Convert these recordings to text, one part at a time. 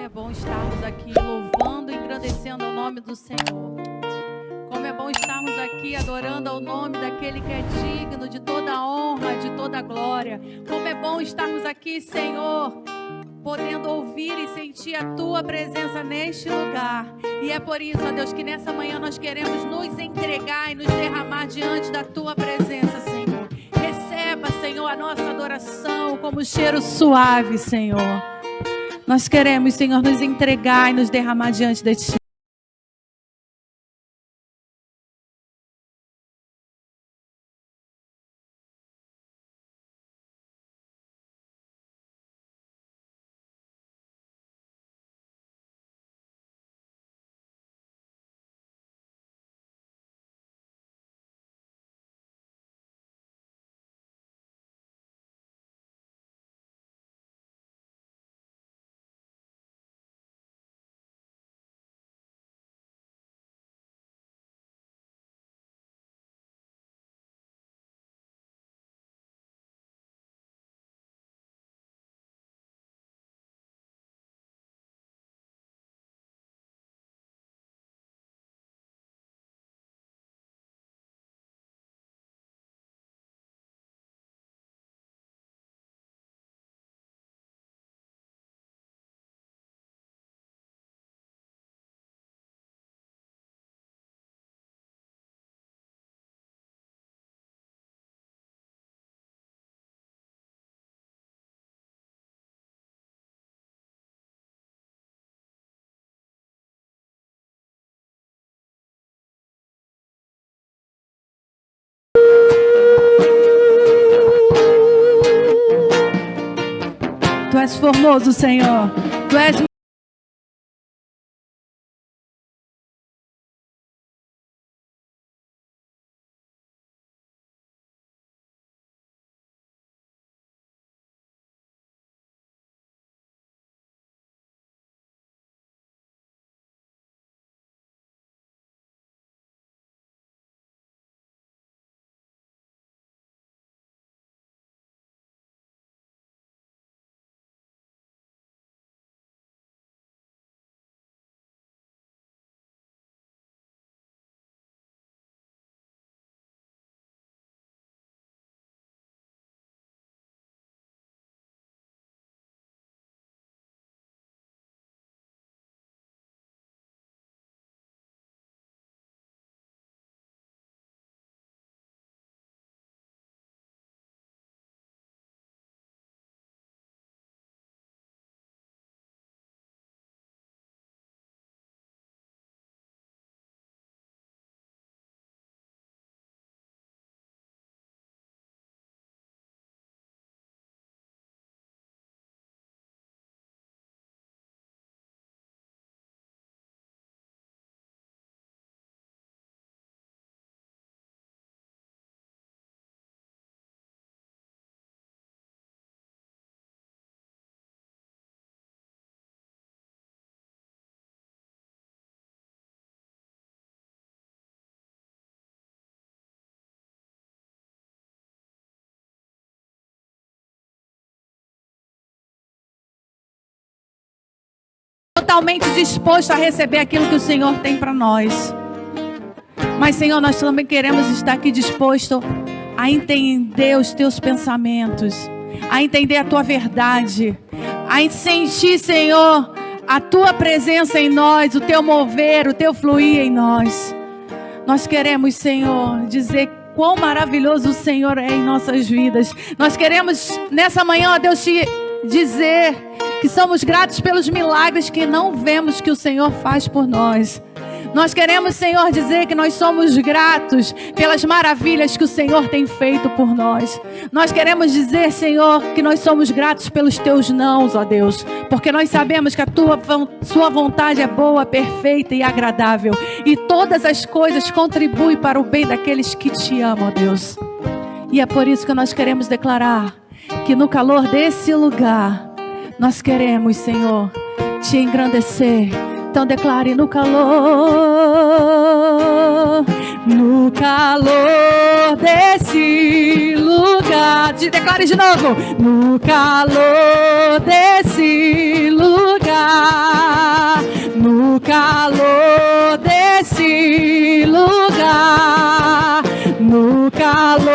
é bom estarmos aqui louvando e engrandecendo o nome do Senhor. Como é bom estarmos aqui adorando ao nome daquele que é digno de toda a honra, de toda a glória. Como é bom estarmos aqui, Senhor, podendo ouvir e sentir a Tua presença neste lugar. E é por isso, ó Deus, que nessa manhã nós queremos nos entregar e nos derramar diante da Tua presença, Senhor. Receba, Senhor, a nossa adoração como cheiro suave, Senhor. Nós queremos, Senhor, nos entregar e nos derramar diante de Ti. Tu és formoso, Senhor. Tu és totalmente disposto a receber aquilo que o Senhor tem para nós. Mas, Senhor, nós também queremos estar aqui disposto a entender os Teus pensamentos, a entender a Tua verdade, a sentir, Senhor, a Tua presença em nós, o Teu mover, o Teu fluir em nós. Nós queremos, Senhor, dizer quão maravilhoso o Senhor é em nossas vidas. Nós queremos, nessa manhã, ó Deus, te dizer que somos gratos pelos milagres que não vemos que o Senhor faz por nós. Nós queremos, Senhor, dizer que nós somos gratos pelas maravilhas que o Senhor tem feito por nós. Nós queremos dizer, Senhor, que nós somos gratos pelos Teus nãos, ó Deus, porque nós sabemos que a Sua vontade é boa, perfeita e agradável, e todas as coisas contribuem para o bem daqueles que Te amam, ó Deus. E é por isso que nós queremos declarar que no calor desse lugar, nós queremos, Senhor, Te engrandecer. Então declare: no calor desse lugar. Declare de novo: no calor desse lugar. lugar, no calor desse lugar, no calor.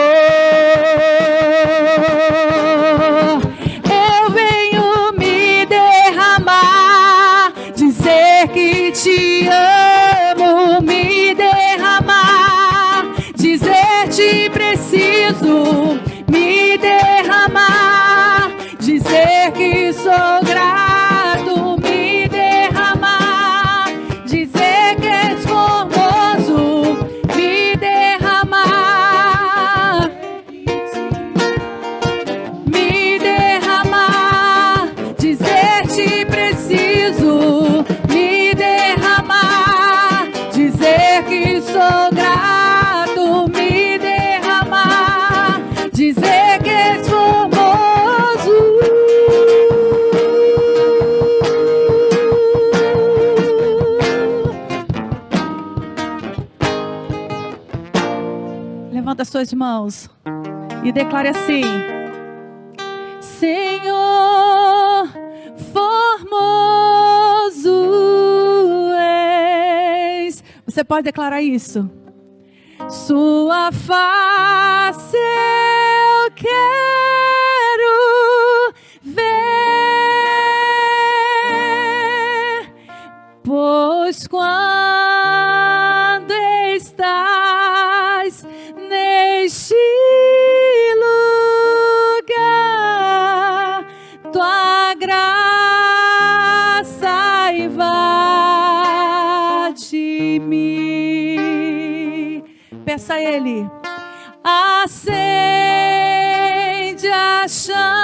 Eu venho me derramar, dizer que te amo, me derramar, dizer te preciso, me derramar, dizer que sou grato, me derramar, dizer que és formoso, me derramar, me derramar, dizer te preciso, me derramar, dizer que sou grato, me derramar, dizer que és formoso. Levanta suas mãos e declare assim: Senhor, formoso és. Você pode declarar isso? Sua face eu quero ver, pois quando estás neste lugar, tua graça invade-me. Peça a Ele: acende a chama.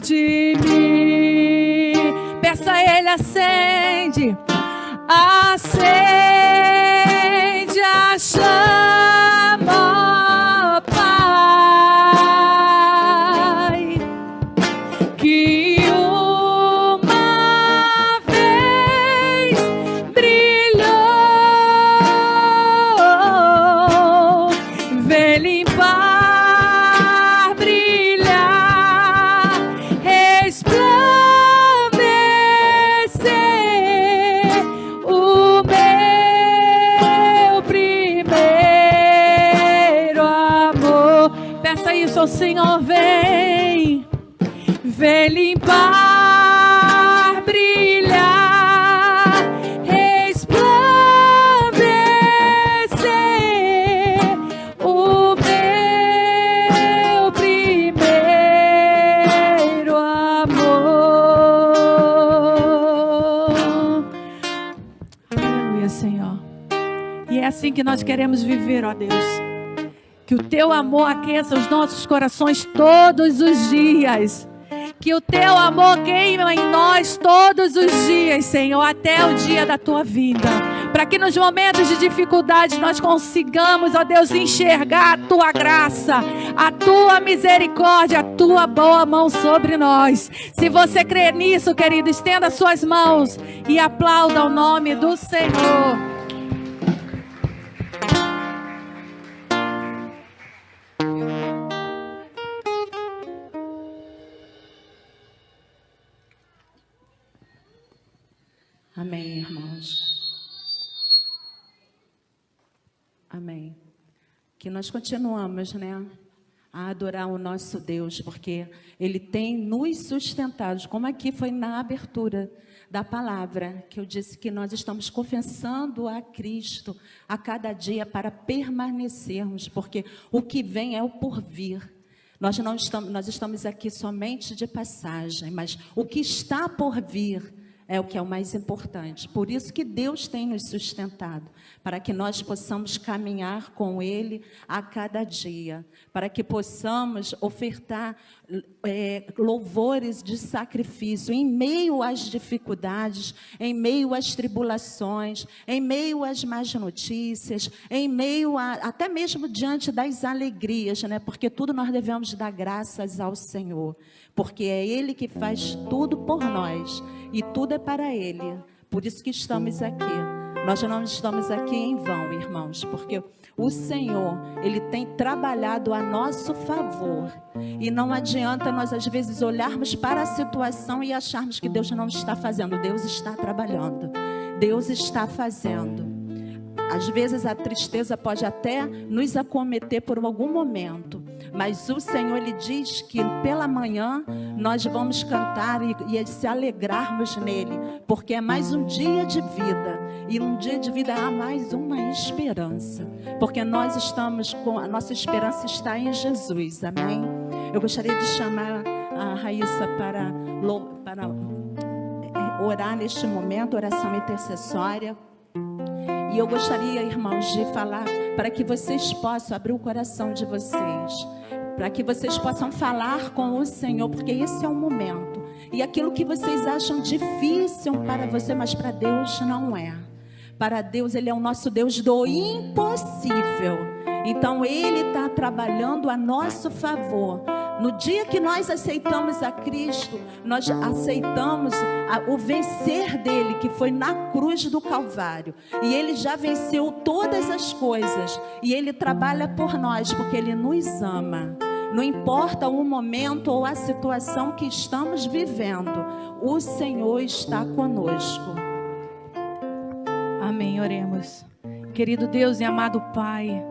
Invade-me. Peça a Ele: acende, acende a chama, Pai, que uma vez brilhou, vem limpar, o Senhor vem, vem limpar, brilhar, resplandecer o meu primeiro amor. Aleluia, Senhor. E é assim que nós queremos viver, ó Deus. Que o teu amor aqueça os nossos corações todos os dias. Que o teu amor queima em nós todos os dias, Senhor, até o dia da tua vinda. Para que nos momentos de dificuldade nós consigamos, ó Deus, enxergar a tua graça, a tua misericórdia, a tua boa mão sobre nós. Se você crê nisso, querido, estenda suas mãos e aplauda o nome do Senhor. Amém, irmãos. Amém. Que nós continuamos, a adorar o nosso Deus, porque Ele tem nos sustentado, como aqui foi na abertura da palavra, que eu disse que nós estamos confessando a Cristo a cada dia para permanecermos, porque o que vem é o porvir. Nós estamos aqui somente de passagem, mas o que está por vir é o que é o mais importante. Por isso que Deus tem nos sustentado, para que nós possamos caminhar com Ele a cada dia, para que possamos ofertar louvores de sacrifício em meio às dificuldades, em meio às tribulações, em meio às más notícias, em meio até mesmo diante das alegrias, porque tudo nós devemos dar graças ao Senhor, porque é Ele que faz tudo por nós e tudo é para Ele. Por isso que estamos aqui. Nós não estamos aqui em vão, irmãos, porque o Senhor, Ele tem trabalhado a nosso favor. E não adianta nós, às vezes, olharmos para a situação e acharmos que Deus não está fazendo. Deus está trabalhando. Deus está fazendo. Às vezes, a tristeza pode até nos acometer por algum momento. Mas o Senhor, Ele diz que pela manhã nós vamos cantar e se alegrarmos nele. Porque é mais um dia de vida. E um dia de vida há mais uma esperança. Porque nós estamos com... A nossa esperança está em Jesus. Amém? Eu gostaria de chamar a Raíssa para orar neste momento, oração intercessória. E eu gostaria, irmãos, de falar para que vocês possam abrir o coração de vocês, para que vocês possam falar com o Senhor, porque esse é o momento. E aquilo que vocês acham difícil para você, mas para Deus não é. Para Deus, Ele é o nosso Deus do impossível. Então, Ele está trabalhando a nosso favor. No dia que nós aceitamos a Cristo, nós aceitamos o vencer dele, que foi na cruz do Calvário. E Ele já venceu todas as coisas. E Ele trabalha por nós, porque Ele nos ama. Não importa o momento ou a situação que estamos vivendo, o Senhor está conosco. Amém, oremos. Querido Deus e amado Pai,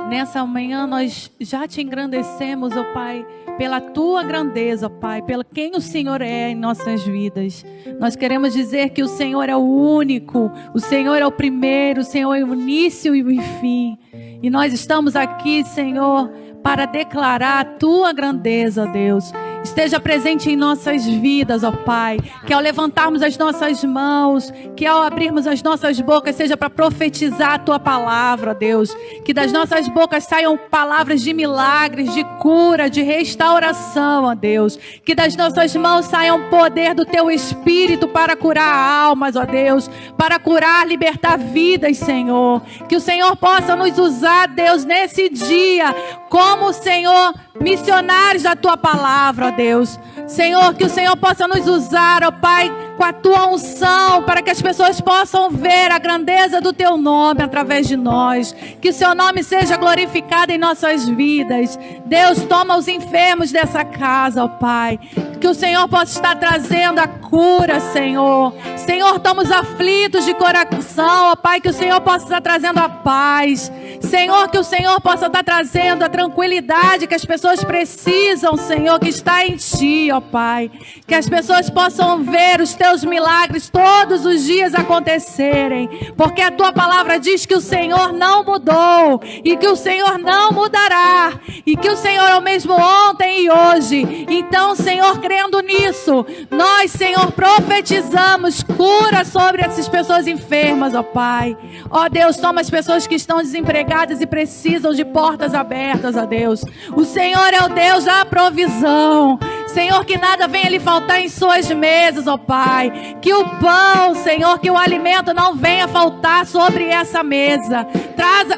nessa manhã nós já te engrandecemos, ó Pai, pela tua grandeza, ó Pai, pelo quem o Senhor é em nossas vidas. Nós queremos dizer que o Senhor é o único, o Senhor é o primeiro, o Senhor é o início e o fim. E nós estamos aqui, Senhor, para declarar a tua grandeza, Deus. Esteja presente em nossas vidas, ó Pai, que ao levantarmos as nossas mãos, que ao abrirmos as nossas bocas, seja para profetizar a tua palavra, Deus, que das nossas bocas saiam palavras de milagres, de cura, de restauração, ó Deus, que das nossas mãos saiam poder do teu Espírito para curar almas, ó Deus, para curar, libertar vidas, Senhor, que o Senhor possa nos usar, Deus, nesse dia, como, Senhor, missionários da tua palavra, ó Deus. Senhor, que o Senhor possa nos usar, ó Pai, com a tua unção, para que as pessoas possam ver a grandeza do teu nome através de nós. Que o seu nome seja glorificado em nossas vidas. Deus, toma os enfermos dessa casa, ó Pai. Que o Senhor possa estar trazendo a cura, Senhor. Senhor, toma os aflitos de coração, ó Pai, que o Senhor possa estar trazendo a paz. Senhor, que o Senhor possa estar trazendo a tranquilidade que as pessoas precisam, Senhor, que está em Ti, ó Pai. Que as pessoas possam ver os Teus milagres todos os dias acontecerem. Porque a Tua palavra diz que o Senhor não mudou e que o Senhor não mudará. E que o Senhor é o mesmo ontem e hoje. Então, Senhor, crendo nisso, nós, Senhor, profetizamos cura sobre essas pessoas enfermas, ó Pai. Ó Deus, toma as pessoas que estão desempregadas e precisam de portas abertas, ó Deus. O Senhor é o Deus da provisão. Senhor, que nada venha lhe faltar em suas mesas, ó Pai. Que o pão, Senhor, que o alimento não venha faltar sobre essa mesa.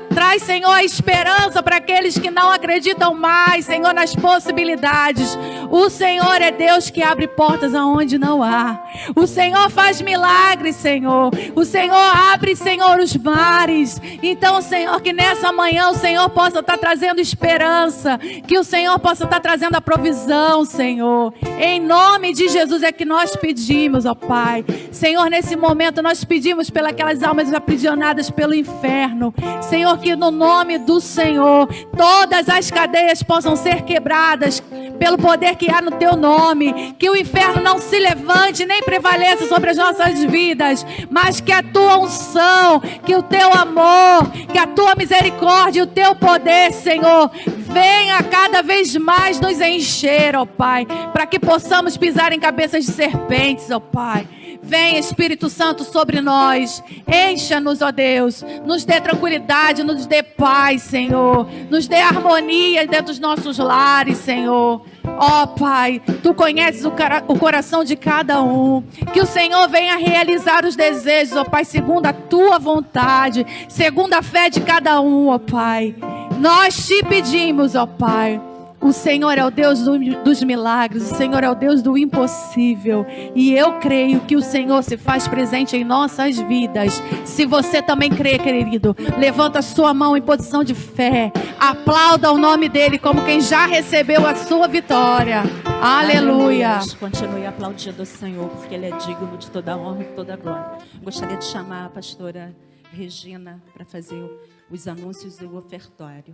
Traz, Senhor, a esperança para aqueles que não acreditam mais, Senhor, nas possibilidades. O Senhor é Deus que abre portas aonde não há. O Senhor faz milagres, Senhor. O Senhor abre, Senhor, os mares. Então, Senhor, que nessa manhã o Senhor possa estar trazendo esperança. Que o Senhor possa estar trazendo a provisão, Senhor. Senhor. Em nome de Jesus é que nós pedimos, ó Pai. Senhor, nesse momento nós pedimos pelas almas aprisionadas pelo inferno. Senhor, que no nome do Senhor todas as cadeias possam ser quebradas pelo poder que há no teu nome. Que o inferno não se levante nem prevaleça sobre as nossas vidas, mas que a tua unção, que o teu amor, que a tua misericórdia, o teu poder, Senhor, venha cada vez mais nos encher, ó Pai, para que possamos pisar em cabeças de serpentes, ó Pai. Vem, Espírito Santo, sobre nós. Encha-nos, ó Deus. Nos dê tranquilidade, nos dê paz, Senhor. Nos dê harmonia dentro dos nossos lares, Senhor. Ó Pai, Tu conheces o coração de cada um. Que o Senhor venha realizar os desejos, ó Pai, segundo a Tua vontade, segundo a fé de cada um, ó Pai. Nós Te pedimos, ó Pai. O Senhor é o Deus dos milagres, o Senhor é o Deus do impossível. E eu creio que o Senhor se faz presente em nossas vidas. Se você também crê, querido, levanta a sua mão em posição de fé. Aplauda o nome dEle como quem já recebeu a sua vitória. Aleluia. Continue aplaudindo o Senhor, porque Ele é digno de toda a honra e toda a glória. Gostaria de chamar a pastora Regina para fazer os anúncios e o ofertório.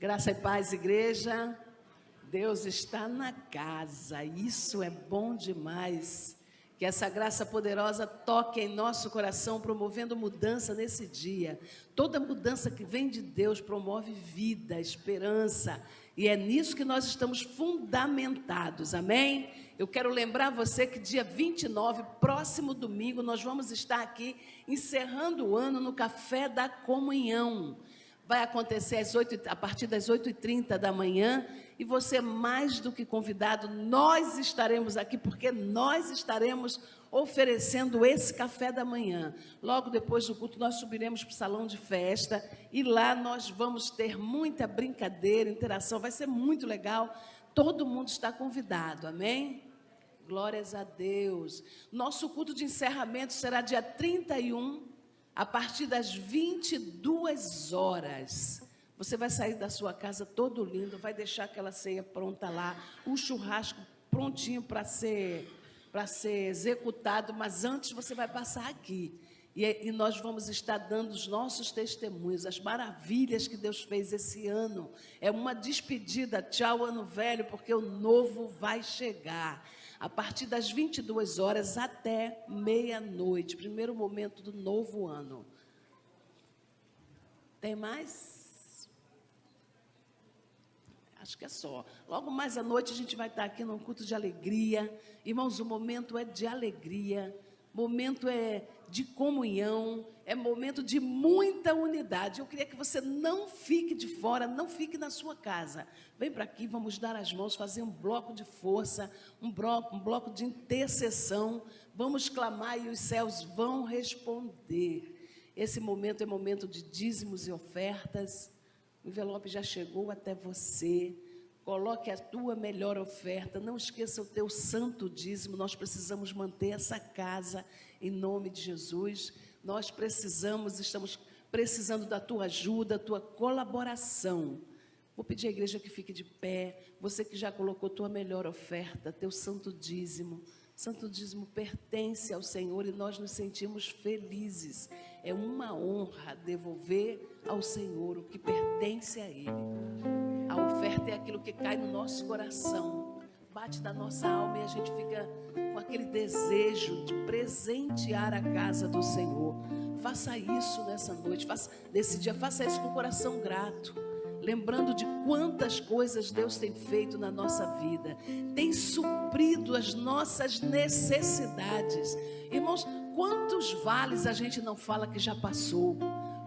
Graça e paz, igreja. Deus está na casa. Isso é bom demais. Que essa graça poderosa toque em nosso coração, promovendo mudança nesse dia. Toda mudança que vem de Deus promove vida, esperança. E é nisso que nós estamos fundamentados. Amém? Eu quero lembrar você que dia 29, próximo domingo, nós vamos estar aqui encerrando o ano no Café da Comunhão. Vai acontecer a partir das 8h30 da manhã, e você mais do que convidado, nós estaremos aqui, porque nós estaremos oferecendo esse café da manhã. Logo depois do culto, nós subiremos para o salão de festa, e lá nós vamos ter muita brincadeira, interação, vai ser muito legal, todo mundo está convidado, amém? Glórias a Deus. Nosso culto de encerramento será dia 31, a partir das 22 horas, você vai sair da sua casa todo lindo, vai deixar aquela ceia pronta lá, o churrasco prontinho para ser executado, mas antes você vai passar aqui. E nós vamos estar dando os nossos testemunhos, as maravilhas que Deus fez esse ano. É uma despedida, tchau ano velho, porque o novo vai chegar. A partir das 22 horas até meia-noite, primeiro momento do novo ano. Tem mais? Acho que é só. Logo mais à noite a gente vai estar aqui num culto de alegria. Irmãos, o momento é de alegria, momento é de comunhão, é momento de muita unidade. Eu queria que você não fique de fora, não fique na sua casa. Vem para aqui, vamos dar as mãos, fazer um bloco de força, um bloco de intercessão. Vamos clamar e os céus vão responder. Esse momento é momento de dízimos e ofertas. O envelope já chegou até você. Coloque a tua melhor oferta. Não esqueça o teu santo dízimo. Nós precisamos manter essa casa em nome de Jesus. Nós estamos precisando da tua ajuda, da tua colaboração. Vou pedir à igreja que fique de pé. Você que já colocou tua melhor oferta, teu santo dízimo. Santo dízimo pertence ao Senhor e nós nos sentimos felizes. É uma honra devolver ao Senhor o que pertence a Ele. A oferta é aquilo que cai no nosso coração, bate da nossa alma e a gente fica com aquele desejo de presentear a casa do Senhor. Faça isso nessa noite, nesse dia, faça isso com o coração grato, lembrando de quantas coisas Deus tem feito na nossa vida, tem suprido as nossas necessidades. Irmãos, quantos vales a gente não fala que já passou?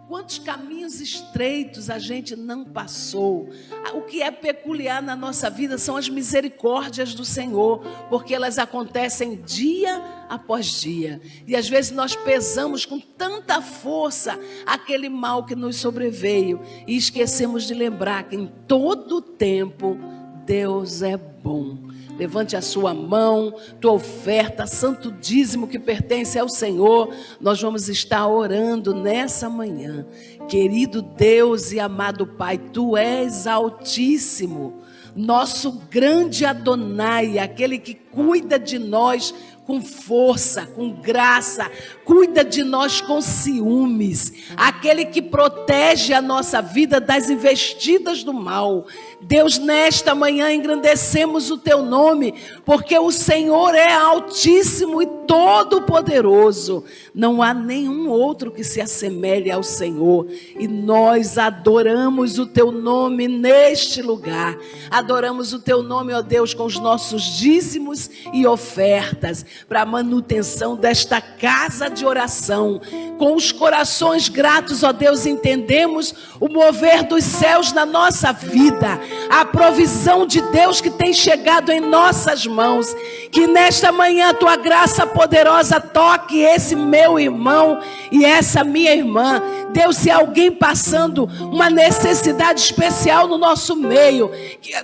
Quantos caminhos estreitos a gente não passou? O que é peculiar na nossa vida são as misericórdias do Senhor, porque elas acontecem dia após dia. E às vezes nós pesamos com tanta força aquele mal que nos sobreveio e esquecemos de lembrar que em todo tempo Deus é bom. Levante a sua mão, tua oferta, santo dízimo que pertence ao Senhor. Nós vamos estar orando nessa manhã. Querido Deus e amado Pai, Tu és altíssimo, nosso grande Adonai, aquele que cuida de nós com força, com graça, cuida de nós com ciúmes, aquele que protege a nossa vida das investidas do mal. Deus, nesta manhã engrandecemos o Teu nome, porque o Senhor é altíssimo e todo-poderoso. Não há nenhum outro que se assemelhe ao Senhor, e nós adoramos o Teu nome neste lugar. Adoramos o Teu nome, ó Deus, com os nossos dízimos e ofertas, para a manutenção desta casa de oração. Com os corações gratos, ó Deus, entendemos o mover dos céus na nossa vida, a provisão de Deus que tem chegado em nossas mãos. Que nesta manhã a Tua graça poderosa toque esse meu irmão e essa minha irmã. Deus, se alguém passando uma necessidade especial no nosso meio,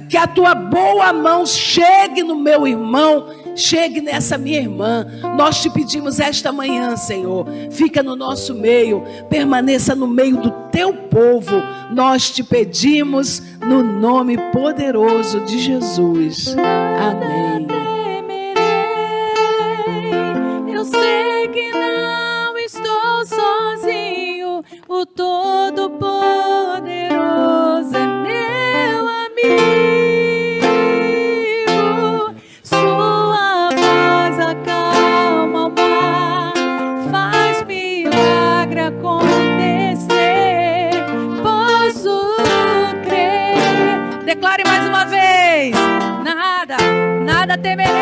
que a Tua boa mão chegue no meu irmão, chegue nessa minha irmã. Nós Te pedimos esta manhã, Senhor, fica no nosso meio, permaneça no meio do Teu povo. Nós Te pedimos no nome poderoso de Jesus. Amém. Eu sei que não estou sozinho, o Todo-Poderoso é meu amigo. Sua voz acalma o mar, faz milagre acontecer. Posso crer. Declare mais uma vez: nada temerei.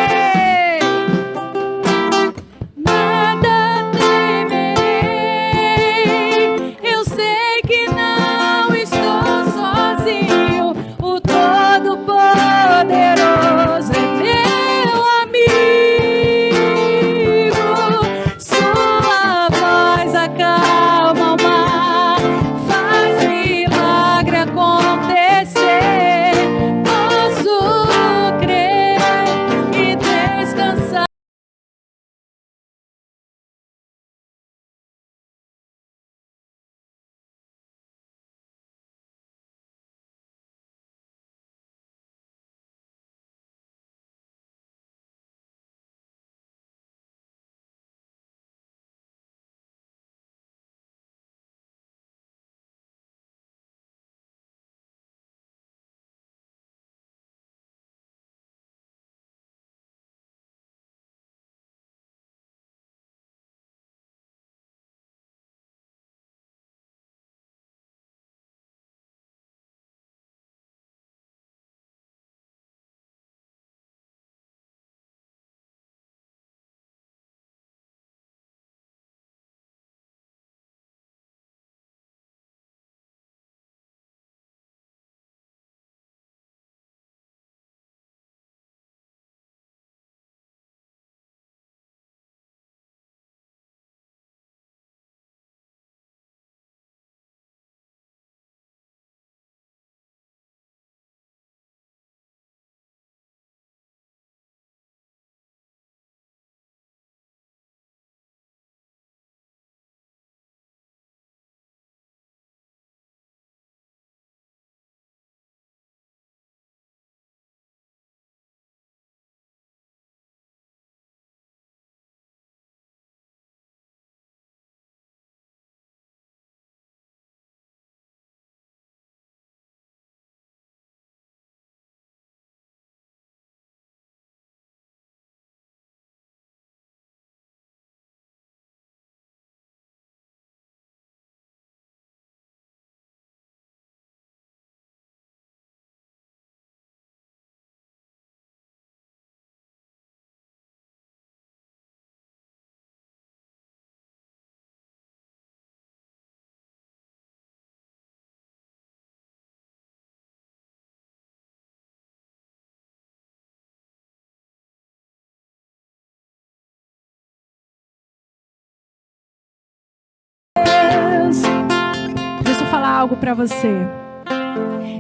Deixa eu falar algo para você.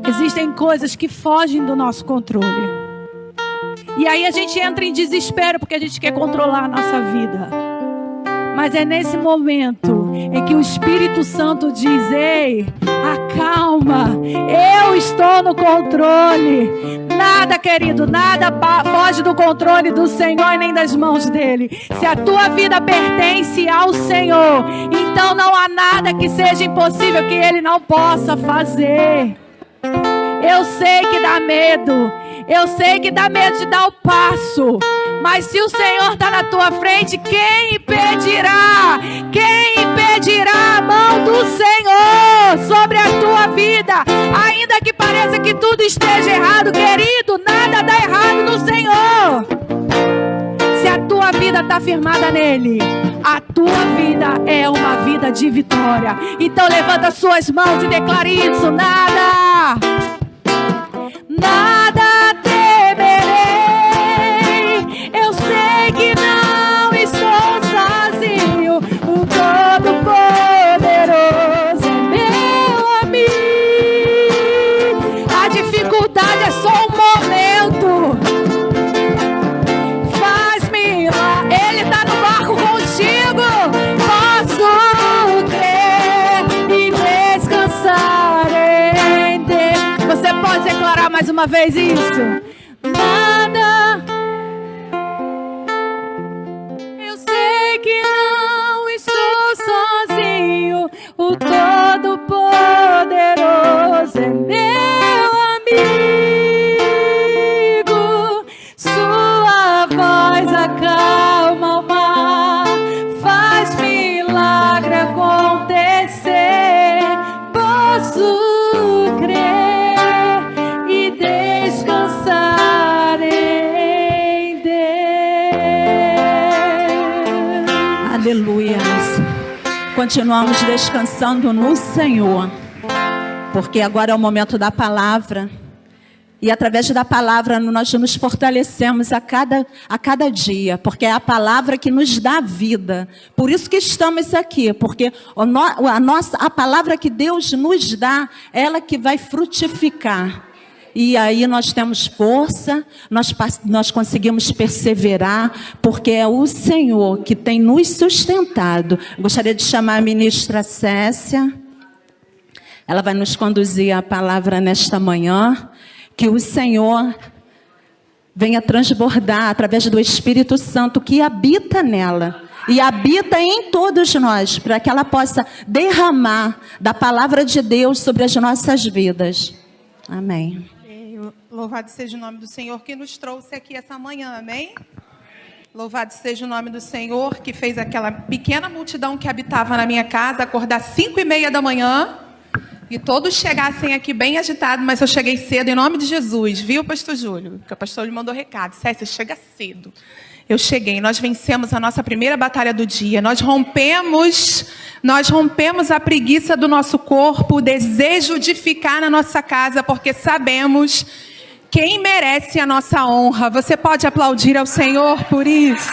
Existem coisas que fogem do nosso controle. E aí a gente entra em desespero porque a gente quer controlar a nossa vida. Mas é nesse momento em que o Espírito Santo diz: ei, acalma, eu estou no controle. Nada, querido, nada foge do controle do Senhor e nem das mãos dele. Se a tua vida pertence ao Senhor, então não há nada que seja impossível que ele não possa fazer. Eu sei que dá medo. Eu sei que dá medo de dar o passo. Mas se o Senhor está na tua frente, quem impedirá? Quem impedirá a mão do Senhor sobre a tua vida? Ainda que pareça que tudo esteja errado, querido, nada dá errado no Senhor. Se a tua vida está firmada nele, a tua vida é uma vida de vitória. Então levanta suas mãos e declare isso: nada temerei. Eu sei que não estou sozinho. O Todo-Poderoso é meu amigo. A dificuldade é só um momento. Faz-me lá. Ele está no barco contigo. Posso crer e descansar em Deus. Você pode declarar mais uma vez isso? Nada. Eu sei que não estou sozinho. O Todo-Poderoso é meu amigo. Sua voz acalma o mar, faz milagre acontecer. Posso descansar em Deus. Aleluia. Continuamos descansando no Senhor, porque agora é o momento da palavra. E através da palavra nós nos fortalecemos a cada dia, porque é a palavra que nos dá vida. Por isso que estamos aqui, porque a palavra que Deus nos dá, ela que vai frutificar. E aí nós temos força, nós conseguimos perseverar, porque é o Senhor que tem nos sustentado. Gostaria de chamar a ministra Cécia. Ela vai nos conduzir a palavra nesta manhã. Que o Senhor venha transbordar através do Espírito Santo que habita nela. E habita em todos nós, para que ela possa derramar da palavra de Deus sobre as nossas vidas. Amém. Louvado seja o nome do Senhor que nos trouxe aqui essa manhã, amém? Louvado seja o nome do Senhor que fez aquela pequena multidão que habitava na minha casa acordar 5:30 da manhã e todos chegassem aqui bem agitados, mas eu cheguei cedo em nome de Jesus, viu, pastor Júlio? Porque o pastor lhe mandou recado: Cécia, chega cedo. Eu cheguei, nós vencemos a nossa primeira batalha do dia, nós rompemos a preguiça do nosso corpo, o desejo de ficar na nossa casa, porque sabemos quem merece a nossa honra. Você pode aplaudir ao Senhor por isso?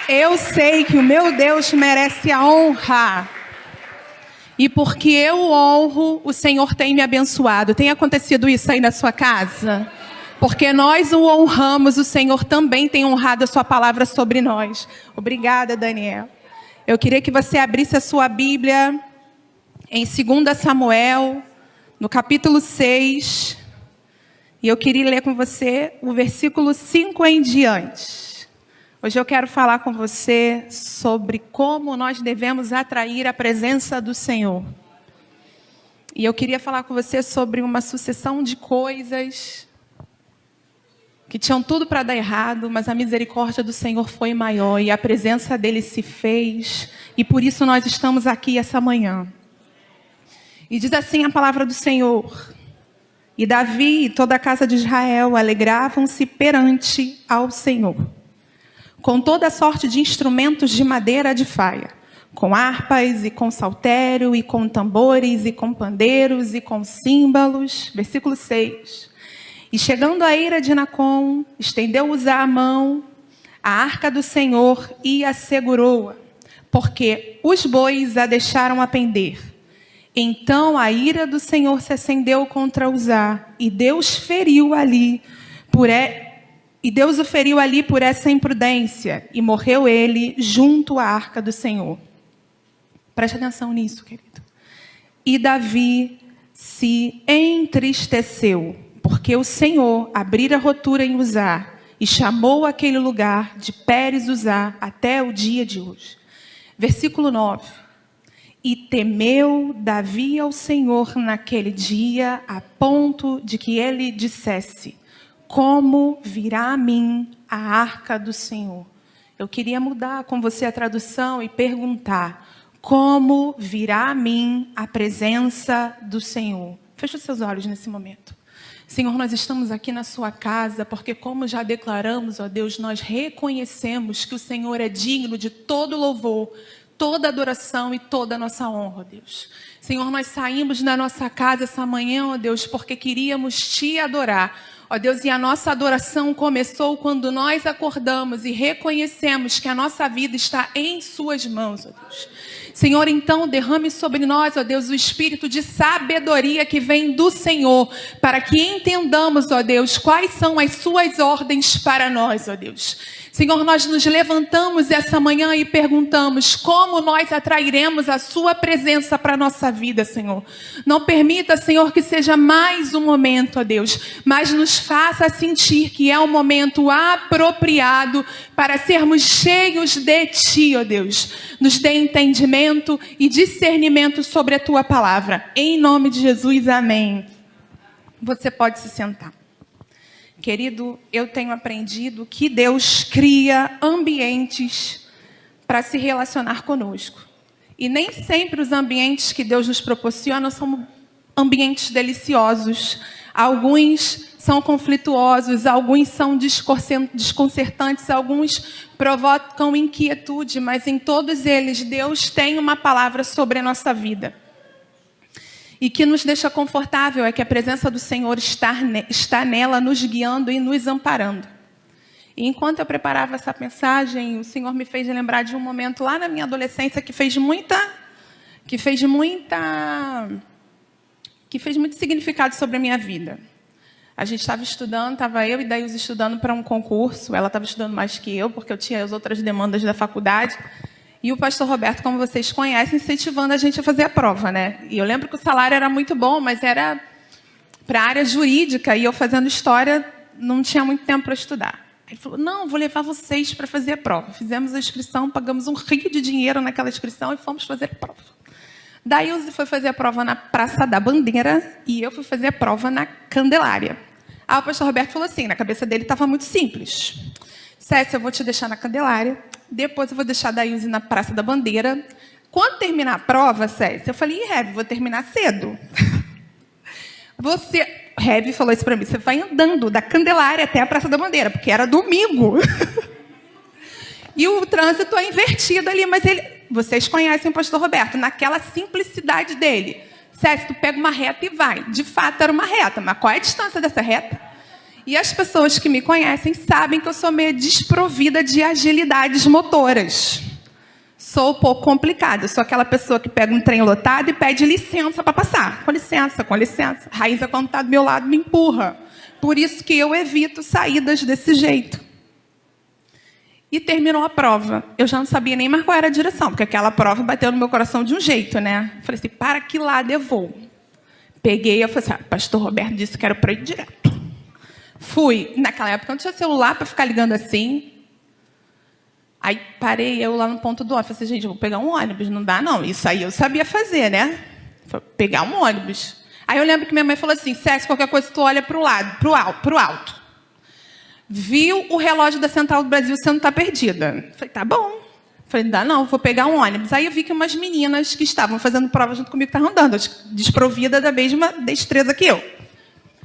Eu sei que o meu Deus merece a honra. E porque eu o honro, o Senhor tem me abençoado. Tem acontecido isso aí na sua casa? Porque nós o honramos, o Senhor também tem honrado a sua palavra sobre nós. Obrigada, Daniel. Eu queria que você abrisse a sua Bíblia em 2 Samuel, no capítulo 6. E eu queria ler com você o versículo 5 em diante. Hoje eu quero falar com você sobre como nós devemos atrair a presença do Senhor. E eu queria falar com você sobre uma sucessão de coisas que tinham tudo para dar errado, mas a misericórdia do Senhor foi maior e a presença dele se fez. E por isso nós estamos aqui essa manhã. E diz assim a palavra do Senhor: e Davi e toda a casa de Israel alegravam-se perante ao Senhor, com toda sorte de instrumentos de madeira de faia, com harpas e com saltério e com tambores e com pandeiros e com símbolos. Versículo 6. E chegando a ira de Nacon, estendeu Uzá a mão, a arca do Senhor, e a segurou-a, porque os bois a deixaram a pender. Então a ira do Senhor se acendeu contra Uzá, e Deus feriu ali E Deus o feriu ali por essa imprudência, e morreu ele junto à arca do Senhor. Preste atenção nisso, querido. E Davi se entristeceu, porque o Senhor abrira rotura em Uzá, e chamou aquele lugar de Pérez Uzá até o dia de hoje. Versículo 9. E temeu Davi ao Senhor naquele dia, a ponto de que ele dissesse: como virá a mim a arca do Senhor? Eu queria mudar com você a tradução e perguntar: como virá a mim a presença do Senhor? Feche os seus olhos nesse momento. Senhor, nós estamos aqui na sua casa porque, como já declaramos, ó Deus, nós reconhecemos que o Senhor é digno de todo louvor, toda adoração e toda a nossa honra, ó Deus. Senhor, nós saímos da nossa casa essa manhã, ó Deus, porque queríamos te adorar. Ó Deus, e a nossa adoração começou quando nós acordamos e reconhecemos que a nossa vida está em suas mãos, ó Deus. Senhor, então derrame sobre nós, ó Deus, o espírito de sabedoria que vem do Senhor, para que entendamos, ó Deus, quais são as suas ordens para nós, ó Deus. Senhor, nós nos levantamos essa manhã e perguntamos como nós atrairemos a sua presença para a nossa vida, Senhor. Não permita, Senhor, que seja mais um momento, ó Deus, mas nos faça sentir que é um momento apropriado para sermos cheios de Ti, ó Deus. Nos dê entendimento e discernimento sobre a Tua palavra. Em nome de Jesus, amém. Você pode se sentar. Querido, eu tenho aprendido que Deus cria ambientes para se relacionar conosco. E nem sempre os ambientes que Deus nos proporciona são ambientes deliciosos. Alguns são conflituosos, alguns são desconcertantes, alguns provocam inquietude, mas em todos eles Deus tem uma palavra sobre a nossa vida. E que nos deixa confortável é que a presença do Senhor está nela, nos guiando e nos amparando. E enquanto eu preparava essa mensagem, o Senhor me fez lembrar de um momento lá na minha adolescência que fez muito significado sobre a minha vida. A gente estava estudando, estava eu e Daílson estudando para um concurso. Ela estava estudando mais que eu, porque eu tinha as outras demandas da faculdade. E o pastor Roberto, como vocês conhecem, incentivando a gente a fazer a prova, né? E eu lembro que o salário era muito bom, mas era para a área jurídica, e eu fazendo história não tinha muito tempo para estudar. Ele falou: não, vou levar vocês para fazer a prova. Fizemos a inscrição, pagamos um rio de dinheiro naquela inscrição e fomos fazer a prova. Daí eu fui fazer a prova na Praça da Bandeira e eu fui fazer a prova na Candelária. Aí o pastor Roberto falou assim, na cabeça dele estava muito simples: Cécia, eu vou te deixar na Candelária, depois eu vou deixar a Daílson na Praça da Bandeira. Quando terminar a prova, Cécia, eu falei: Rev, vou terminar cedo. Rev falou isso para mim: você vai andando da Candelária até a Praça da Bandeira, porque era domingo. E o trânsito é invertido ali, mas vocês conhecem o pastor Roberto, naquela simplicidade dele. Cécia, tu pega uma reta e vai. De fato, era uma reta, mas qual é a distância dessa reta? E as pessoas que me conhecem sabem que eu sou meio desprovida de agilidades motoras. Sou um pouco complicada. Sou aquela pessoa que pega um trem lotado e pede licença para passar. Com licença, com licença. Raíza, quando está do meu lado, me empurra. Por isso que eu evito saídas desse jeito. E terminou a prova. Eu já não sabia nem mais qual era a direção, porque aquela prova bateu no meu coração de um jeito, né? Falei assim: para que lado eu vou? Peguei, eu falei assim: pastor Roberto disse que era para ir direto. Fui. Naquela época não tinha celular para ficar ligando assim. Aí parei eu lá no ponto do ônibus. Falei assim: gente, eu vou pegar um ônibus. Não dá, não. Isso aí eu sabia fazer, né? Pegar um ônibus. Aí eu lembro que minha mãe falou assim: Cécia, qualquer coisa tu olha para o lado, para o alto. Viu o relógio da Central do Brasil, você não está perdida. Falei: tá bom. Falei: não dá não, vou pegar um ônibus. Aí eu vi que umas meninas que estavam fazendo prova junto comigo estavam andando, desprovida da mesma destreza que eu.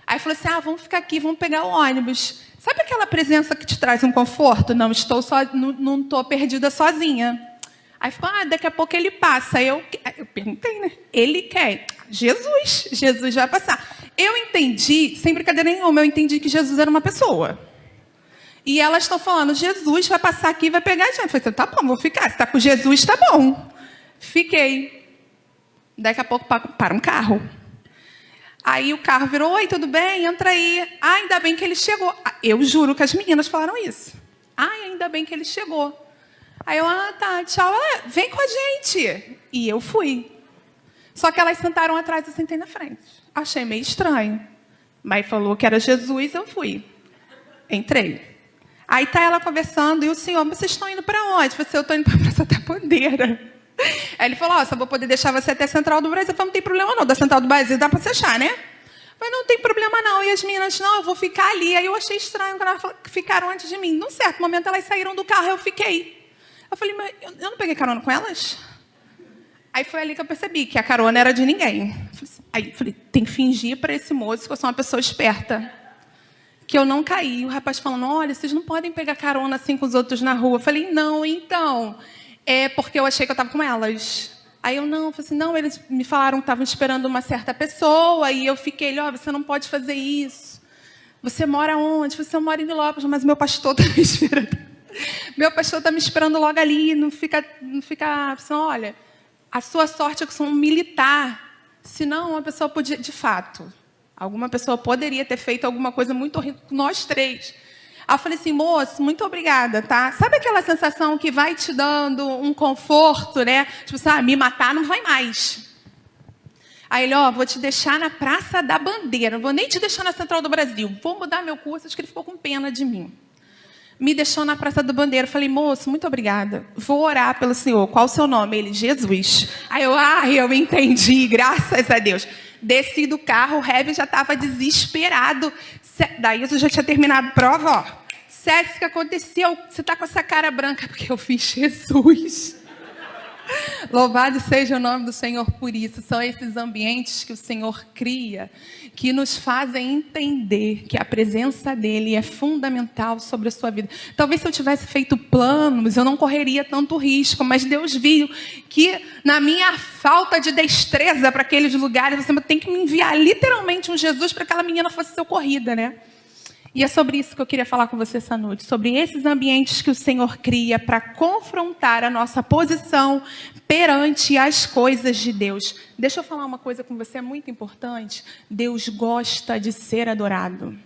Aí eu falei assim: vamos ficar aqui, vamos pegar o ônibus. Sabe aquela presença que te traz um conforto? Não estou perdida sozinha. Aí ficou: daqui a pouco ele passa. Eu perguntei, né? Ele quer. Jesus vai passar. Eu entendi, sem brincadeira nenhuma, eu entendi que Jesus era uma pessoa. E elas estão falando: Jesus vai passar aqui e vai pegar a gente. Eu falei: tá bom, vou ficar. Se está com Jesus, tá bom. Fiquei. Daqui a pouco para um carro. Aí o carro virou, oi, tudo bem? Entra aí. Ah, ainda bem que ele chegou. Eu juro que as meninas falaram isso. Ah, ainda bem que ele chegou. Aí eu, tá, tchau. Ela, vem com a gente. E eu fui. Só que elas sentaram atrás e eu sentei na frente. Achei meio estranho. Mas falou que era Jesus, eu fui. Entrei. Aí tá ela conversando e o senhor, vocês estão indo para onde? Eu estou indo para a Praça da Bandeira. Aí ele falou, só vou poder deixar você até a Central do Brasil. Eu falei, não tem problema não, da Central do Brasil dá para você achar, né? Mas não tem problema não. E as meninas, não, eu vou ficar ali. Aí eu achei estranho quando elas ficaram antes de mim. Num certo momento elas saíram do carro, eu fiquei. Eu falei, mas eu não peguei carona com elas? Aí foi ali que eu percebi que a carona era de ninguém. Aí eu falei, tem que fingir para esse moço que eu sou uma pessoa esperta. Que eu não caí. O rapaz falando, olha, vocês não podem pegar carona assim com os outros na rua. Eu falei, não, então, é porque eu achei que eu estava com elas. Aí eu não, falei assim, não, eles me falaram que estavam esperando uma certa pessoa, e eu fiquei, você não pode fazer isso. Você mora onde? Eu moro em Nilópolis, mas meu pastor está me esperando. Meu pastor está me esperando logo ali, não fica assim, olha, a sua sorte é que eu sou um militar. Senão, uma pessoa podia, de fato, alguma pessoa poderia ter feito alguma coisa muito horrível com nós três. Aí eu falei assim, moço, muito obrigada, tá? Sabe aquela sensação que vai te dando um conforto, né? Tipo assim, me matar não vai mais. Aí ele, vou te deixar na Praça da Bandeira, não vou nem te deixar na Central do Brasil. Vou mudar meu curso, acho que ele ficou com pena de mim. Me deixou na Praça da Bandeira. Eu falei, moço, muito obrigada. Vou orar pelo senhor. Qual o seu nome? Ele, Jesus. Aí eu entendi, graças a Deus. Desci do carro, o Heavy já estava desesperado. Daí eu já tinha terminado a prova, César, o que aconteceu? Você está com essa cara branca? Porque eu fiz Jesus. Louvado seja o nome do Senhor por isso. São esses ambientes que o Senhor cria, que nos fazem entender que a presença dEle é fundamental sobre a sua vida. Talvez se eu tivesse feito planos, eu não correria tanto risco, mas Deus viu que na minha falta de destreza para aqueles lugares, você tem que me enviar literalmente um Jesus para que aquela menina fosse socorrida, né? E é sobre isso que eu queria falar com você essa noite, sobre esses ambientes que o Senhor cria para confrontar a nossa posição perante as coisas de Deus. Deixa eu falar uma coisa com você muito importante. Deus gosta de ser adorado.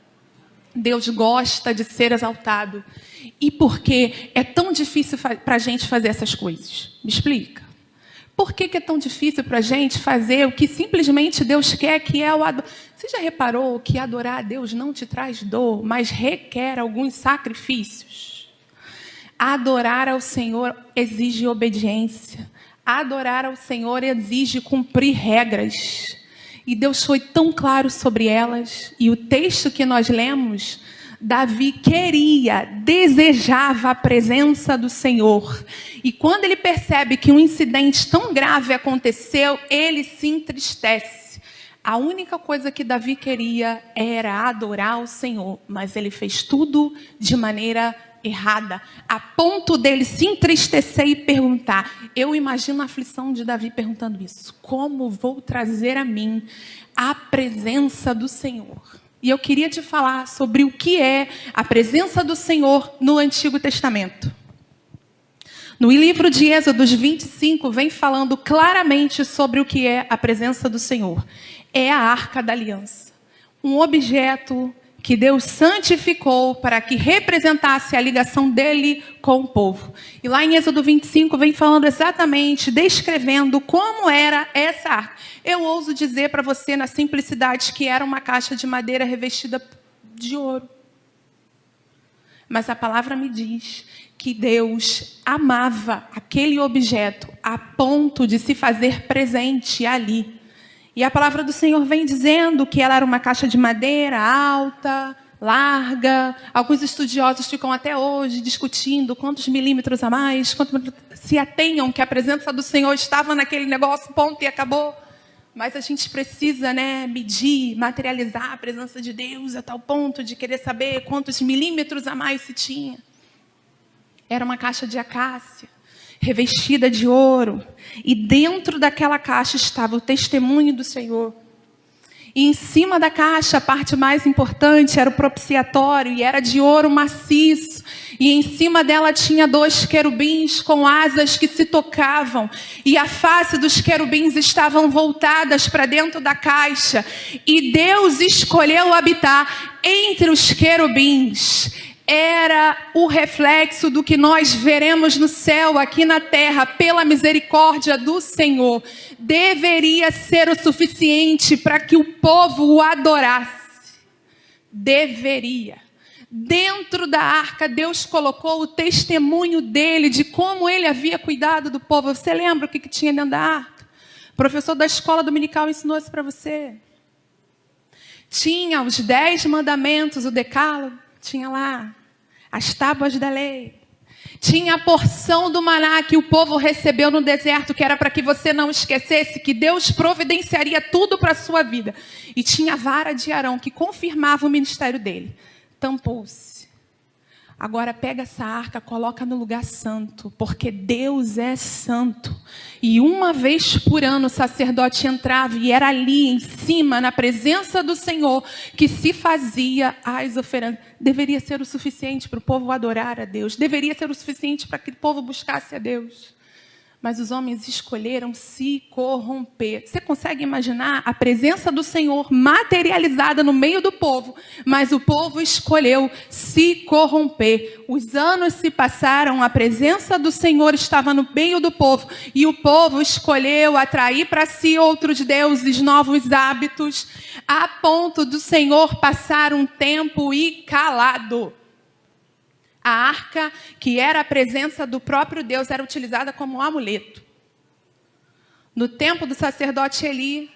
Deus gosta de ser exaltado. E por que é tão difícil para a gente fazer essas coisas? Me explica. Por que é tão difícil para a gente fazer o que simplesmente Deus quer, que é o adorar? Você já reparou que adorar a Deus não te traz dor, mas requer alguns sacrifícios? Adorar ao Senhor exige obediência. Adorar ao Senhor exige cumprir regras. E Deus foi tão claro sobre elas. E o texto que nós lemos, Davi desejava a presença do Senhor. E quando ele percebe que um incidente tão grave aconteceu, ele se entristece. A única coisa que Davi queria era adorar o Senhor, mas ele fez tudo de maneira errada, a ponto dele se entristecer e perguntar. Eu imagino a aflição de Davi perguntando isso. Como vou trazer a mim a presença do Senhor? E eu queria te falar sobre o que é a presença do Senhor no Antigo Testamento. No livro de Êxodo 25, vem falando claramente sobre o que é a presença do Senhor. É a Arca da Aliança. Um objeto que Deus santificou para que representasse a ligação dele com o povo. E lá em Êxodo 25 vem falando exatamente, descrevendo como era essa arca. Eu ouso dizer para você na simplicidade que era uma caixa de madeira revestida de ouro. Mas a palavra me diz que Deus amava aquele objeto a ponto de se fazer presente ali. E a palavra do Senhor vem dizendo que ela era uma caixa de madeira alta, larga. Alguns estudiosos ficam até hoje discutindo quantos milímetros a mais, se atenham que a presença do Senhor estava naquele negócio, ponto e acabou. Mas a gente precisa, medir, materializar a presença de Deus a tal ponto de querer saber quantos milímetros a mais se tinha. Era uma caixa de acácia, revestida de ouro, e dentro daquela caixa estava o testemunho do Senhor. E em cima da caixa, a parte mais importante era o propiciatório, e era de ouro maciço. E em cima dela tinha 2 querubins com asas que se tocavam. E a face dos querubins estavam voltadas para dentro da caixa. E Deus escolheu habitar entre os querubins. Era o reflexo do que nós veremos no céu, aqui na terra, pela misericórdia do Senhor. Deveria ser o suficiente para que o povo o adorasse. Deveria. Dentro da arca, Deus colocou o testemunho dele, de como ele havia cuidado do povo. Você lembra o que tinha dentro da arca? O professor da escola dominical ensinou isso para você. Tinha os 10 mandamentos, o decálogo. Tinha lá as tábuas da lei. Tinha a porção do maná que o povo recebeu no deserto, que era para que você não esquecesse que Deus providenciaria tudo para a sua vida. E tinha a vara de Arão, que confirmava o ministério dele. Tampou-se. Agora pega essa arca, coloca no lugar santo, porque Deus é santo. E uma vez por ano o sacerdote entrava e era ali em cima, na presença do Senhor, que se fazia as oferendas. Deveria ser o suficiente para o povo adorar a Deus. Deveria ser o suficiente para que o povo buscasse a Deus. Mas os homens escolheram se corromper. Você consegue imaginar a presença do Senhor materializada no meio do povo? Mas o povo escolheu se corromper. Os anos se passaram, a presença do Senhor estava no meio do povo. E o povo escolheu atrair para si outros deuses, novos hábitos, a ponto do Senhor passar um tempo e calado. A arca, que era a presença do próprio Deus, era utilizada como um amuleto. No tempo do sacerdote Eli,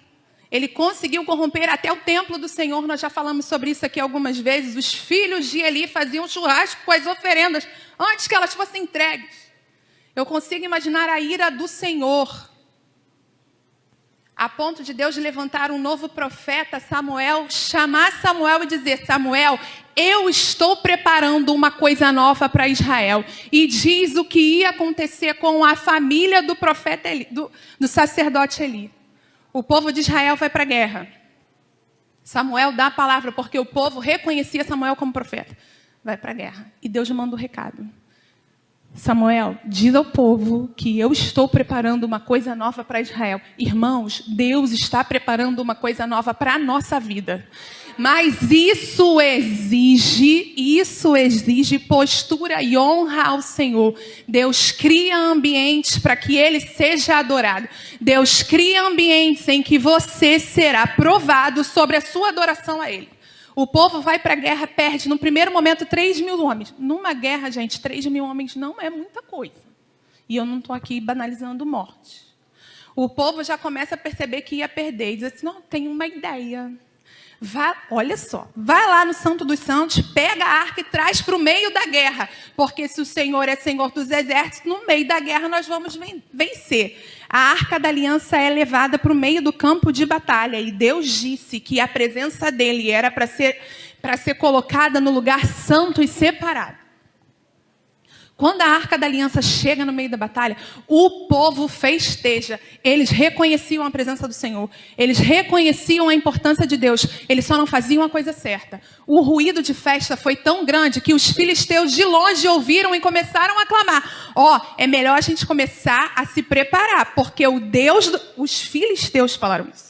ele conseguiu corromper até o templo do Senhor. Nós já falamos sobre isso aqui algumas vezes. Os filhos de Eli faziam churrasco com as oferendas antes que elas fossem entregues. Eu consigo imaginar a ira do Senhor, a ponto de Deus levantar um novo profeta, Samuel, chamar Samuel e dizer: Samuel, eu estou preparando uma coisa nova para Israel. E diz o que ia acontecer com a família do profeta Eli, do sacerdote Eli. O povo de Israel vai para a guerra. Samuel dá a palavra, porque o povo reconhecia Samuel como profeta. Vai para a guerra. E Deus manda o recado. Samuel, diz ao povo que eu estou preparando uma coisa nova para Israel. Irmãos, Deus está preparando uma coisa nova para a nossa vida. Mas isso exige postura e honra ao Senhor. Deus cria ambientes para que Ele seja adorado. Deus cria ambientes em que você será provado sobre a sua adoração a Ele. O povo vai para a guerra, perde, no primeiro momento, 3.000 homens. Numa guerra, gente, 3.000 homens não é muita coisa. E eu não estou aqui banalizando morte. O povo já começa a perceber que ia perder. E diz assim: não, tem uma ideia. Olha só, vai lá no Santo dos Santos, pega a arca e traz para o meio da guerra. Porque se o Senhor é Senhor dos exércitos, no meio da guerra nós vamos vencer. A arca da aliança é levada para o meio do campo de batalha. E Deus disse que a presença dele era para ser colocada no lugar santo e separado. Quando a arca da aliança chega no meio da batalha, o povo festeja. Eles reconheciam a presença do Senhor. Eles reconheciam a importância de Deus. Eles só não faziam a coisa certa. O ruído de festa foi tão grande que os filisteus de longe ouviram e começaram a clamar: é melhor a gente começar a se preparar, porque os filisteus falaram isso.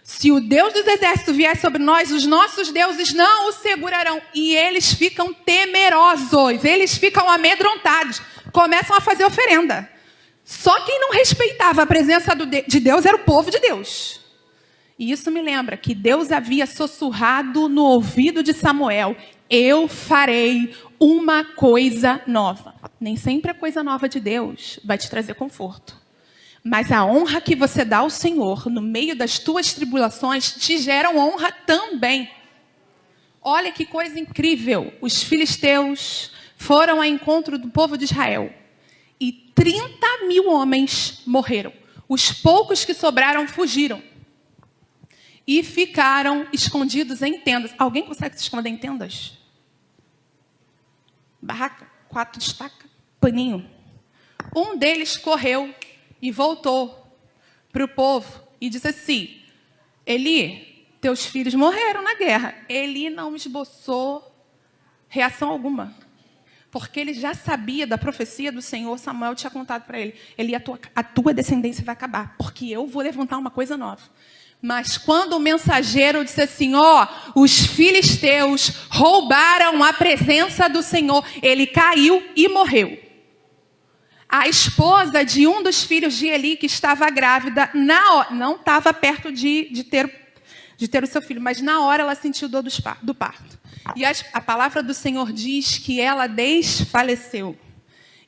Se o Deus dos exércitos vier sobre nós, os nossos deuses não o segurarão. E eles ficam temerosos, eles ficam amedrontados, começam a fazer oferenda. Só quem não respeitava a presença de Deus era o povo de Deus. E isso me lembra que Deus havia sussurrado no ouvido de Samuel: eu farei uma coisa nova. Nem sempre a coisa nova de Deus vai te trazer conforto. Mas a honra que você dá ao Senhor no meio das tuas tribulações te gera honra também. Olha que coisa incrível. Os filisteus foram ao encontro do povo de Israel. E 30.000 homens morreram. Os poucos que sobraram fugiram. E ficaram escondidos em tendas. Alguém consegue se esconder em tendas? Barraca, 4 estacas, paninho. Um deles correu e voltou para o povo e disse assim: Eli, teus filhos morreram na guerra. Eli não esboçou reação alguma. Porque ele já sabia da profecia do Senhor, Samuel tinha contado para ele. Eli, a tua descendência vai acabar, porque eu vou levantar uma coisa nova. Mas quando o mensageiro disse assim, os filisteus roubaram a presença do Senhor, ele caiu e morreu. A esposa de um dos filhos de Eli, que estava grávida, não estava perto de ter o seu filho, mas na hora ela sentiu dor do parto. E a palavra do Senhor diz que ela desfaleceu.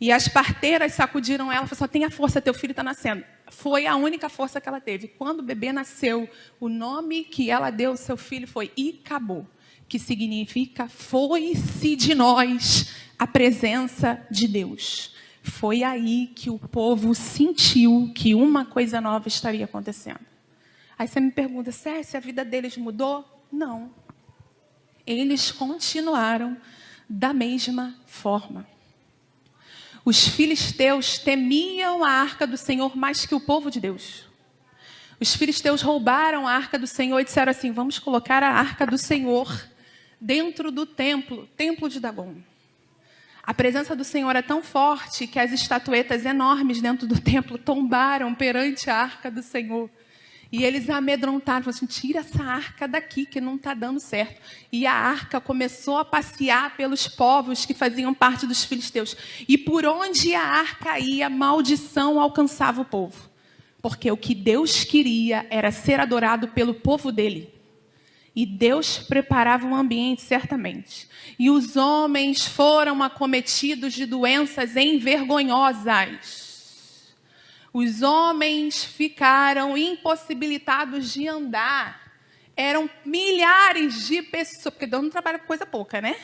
E as parteiras sacudiram ela e falaram, tenha força, teu filho está nascendo. Foi a única força que ela teve. Quando o bebê nasceu, o nome que ela deu ao seu filho foi Icabô, que significa foi-se de nós a presença de Deus. Foi aí que o povo sentiu que uma coisa nova estaria acontecendo. Aí você me pergunta, se a vida deles mudou? Não. Eles continuaram da mesma forma. Os filisteus temiam a arca do Senhor mais que o povo de Deus. Os filisteus roubaram a arca do Senhor e disseram assim, vamos colocar a arca do Senhor dentro do templo de Dagon. A presença do Senhor é tão forte que as estatuetas enormes dentro do templo tombaram perante a arca do Senhor. E eles amedrontaram, falaram assim, tira essa arca daqui, que não está dando certo. E a arca começou a passear pelos povos que faziam parte dos filisteus. E por onde a arca ia, maldição alcançava o povo. Porque o que Deus queria era ser adorado pelo povo dele. E Deus preparava um ambiente, certamente. E os homens foram acometidos de doenças envergonhosas. Os homens ficaram impossibilitados de andar. Eram milhares de pessoas, porque Deus não trabalha com coisa pouca, né?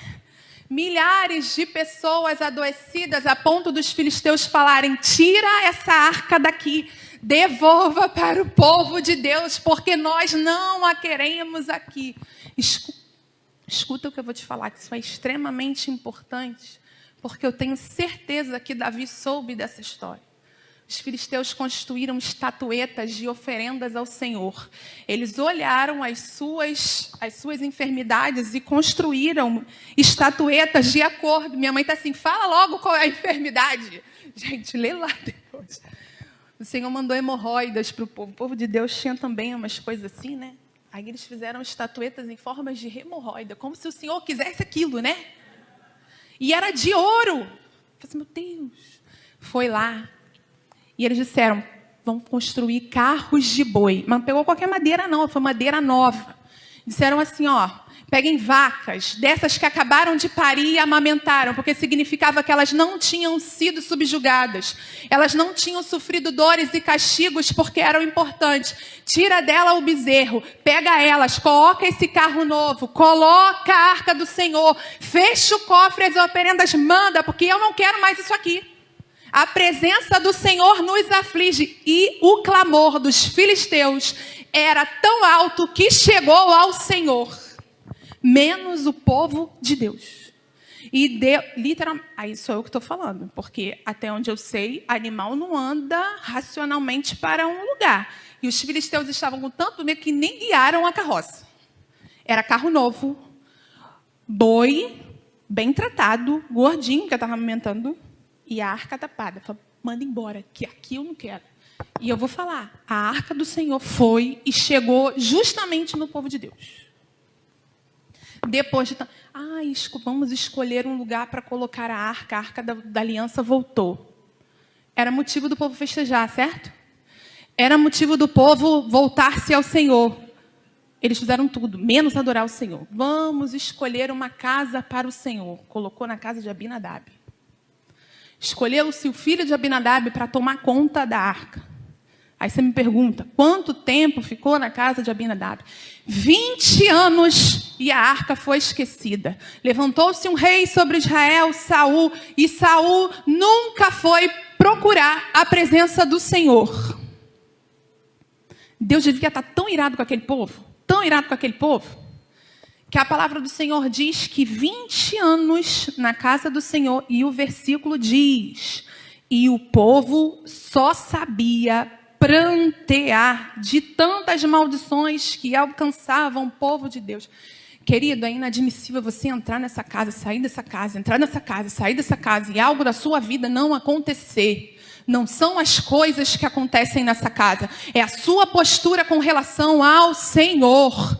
Milhares de pessoas adoecidas a ponto dos filisteus falarem, tira essa arca daqui, devolva para o povo de Deus, porque nós não a queremos aqui. Escuta o que eu vou te falar, que isso é extremamente importante, porque eu tenho certeza que Davi soube dessa história. Os filisteus construíram estatuetas de oferendas ao Senhor. Eles olharam as suas enfermidades e construíram estatuetas de acordo. Minha mãe está assim, fala logo qual é a enfermidade. Gente, lê lá depois. O Senhor mandou hemorroidas para o povo. O povo de Deus tinha também umas coisas assim, né? Aí eles fizeram estatuetas em formas de hemorroida, como se o Senhor quisesse aquilo, né? E era de ouro. Eu falei assim, meu Deus. Foi lá. E eles disseram, vamos construir carros de boi. Mas não pegou qualquer madeira não, foi madeira nova. Disseram assim, peguem vacas, dessas que acabaram de parir e amamentaram, porque significava que elas não tinham sido subjugadas. Elas não tinham sofrido dores e castigos porque eram importantes. Tira dela o bezerro, pega elas, coloca esse carro novo, coloca a arca do Senhor, fecha o cofre, as oferendas, manda, porque eu não quero mais isso aqui. A presença do Senhor nos aflige. E o clamor dos filisteus era tão alto que chegou ao Senhor. Menos o povo de Deus. E literalmente, aí sou eu que estou falando. Porque até onde eu sei, animal não anda racionalmente para um lugar. E os filisteus estavam com tanto medo que nem guiaram a carroça. Era carro novo, boi, bem tratado, gordinho, que eu estava amamentando. E a arca tapada. Falei, manda embora, que aqui eu não quero. E eu vou falar, a arca do Senhor foi e chegou justamente no povo de Deus. Depois de... vamos escolher um lugar para colocar a arca da aliança voltou. Era motivo do povo festejar, certo? Era motivo do povo voltar-se ao Senhor. Eles fizeram tudo, menos adorar o Senhor. Vamos escolher uma casa para o Senhor. Colocou na casa de Abinadab. Escolheu-se o filho de Abinadab para tomar conta da arca. Aí você me pergunta, quanto tempo ficou na casa de Abinadab? 20 anos e a arca foi esquecida. Levantou-se um rei sobre Israel, Saul, e Saul nunca foi procurar a presença do Senhor. Deus devia estar tão irado com aquele povo, que a palavra do Senhor diz que 20 anos na casa do Senhor, e o versículo diz, e o povo só sabia prantear de tantas maldições que alcançavam o povo de Deus. Querido, é inadmissível você entrar nessa casa, sair dessa casa, entrar nessa casa, sair dessa casa e algo da sua vida não acontecer. Não são as coisas que acontecem nessa casa, é a sua postura com relação ao Senhor.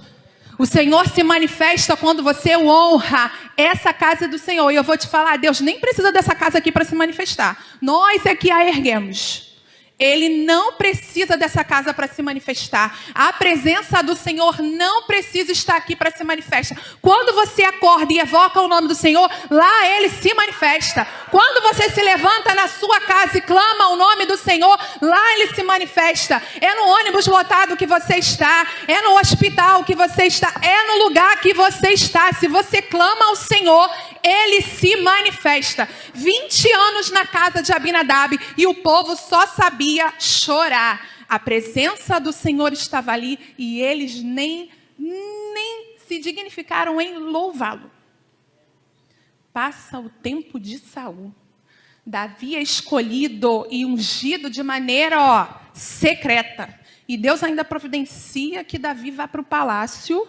O Senhor se manifesta quando você o honra. Essa casa é do Senhor. E eu vou te falar, Deus nem precisa dessa casa aqui para se manifestar. Nós é que a erguemos. Ele não precisa dessa casa para se manifestar. A presença do Senhor não precisa estar aqui para se manifestar. Quando você acorda e evoca o nome do Senhor, lá Ele se manifesta. Quando você se levanta na sua casa e clama o nome do Senhor, lá Ele se manifesta. É no ônibus lotado que você está, é no hospital que você está, é no lugar que você está. Se você clama ao Senhor, Ele se manifesta. 20 anos na casa de Abinadab e o povo só sabia chorar. A presença do Senhor estava ali e eles nem se dignificaram em louvá-lo. Passa o tempo de Saul. Davi é escolhido e ungido de maneira secreta. E Deus ainda providencia que Davi vá para o palácio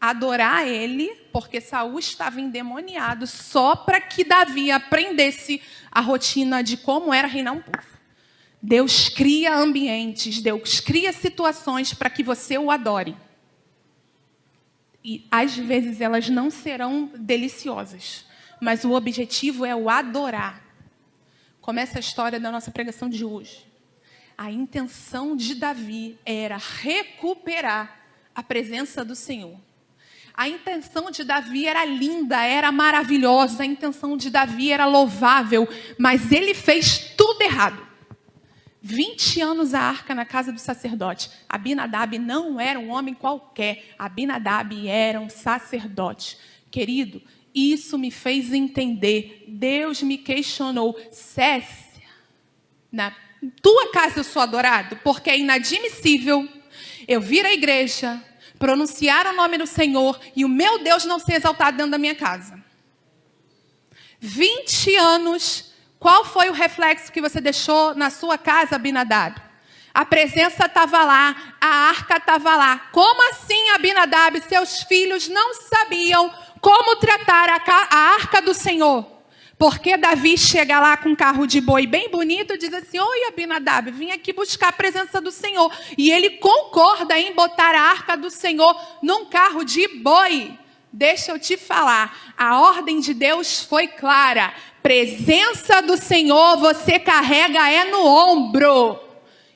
adorar ele, porque Saul estava endemoniado, só para que Davi aprendesse a rotina de como era reinar um povo. Deus cria ambientes, Deus cria situações para que você o adore. E às vezes elas não serão deliciosas, mas o objetivo é o adorar. Começa a história da nossa pregação de hoje. A intenção de Davi era recuperar a presença do Senhor. A intenção de Davi era linda, era maravilhosa, a intenção de Davi era louvável, mas ele fez tudo errado. 20 anos a arca na casa do sacerdote. Abinadab não era um homem qualquer, Abinadab era um sacerdote. Querido, isso me fez entender. Deus me questionou, Cécia, na tua casa eu sou adorado? Porque é inadmissível eu vir à igreja, pronunciar o nome do Senhor e o meu Deus não ser exaltado dentro da minha casa. 20 anos, qual foi o reflexo que você deixou na sua casa, Abinadab? A presença estava lá, a arca estava lá. Como assim, Abinadab? Seus filhos não sabiam como tratar a arca do Senhor. Porque Davi chega lá com um carro de boi bem bonito e diz assim, oi Abinadab, vim aqui buscar a presença do Senhor. E ele concorda em botar a arca do Senhor num carro de boi. Deixa eu te falar, a ordem de Deus foi clara. Presença do Senhor você carrega é no ombro.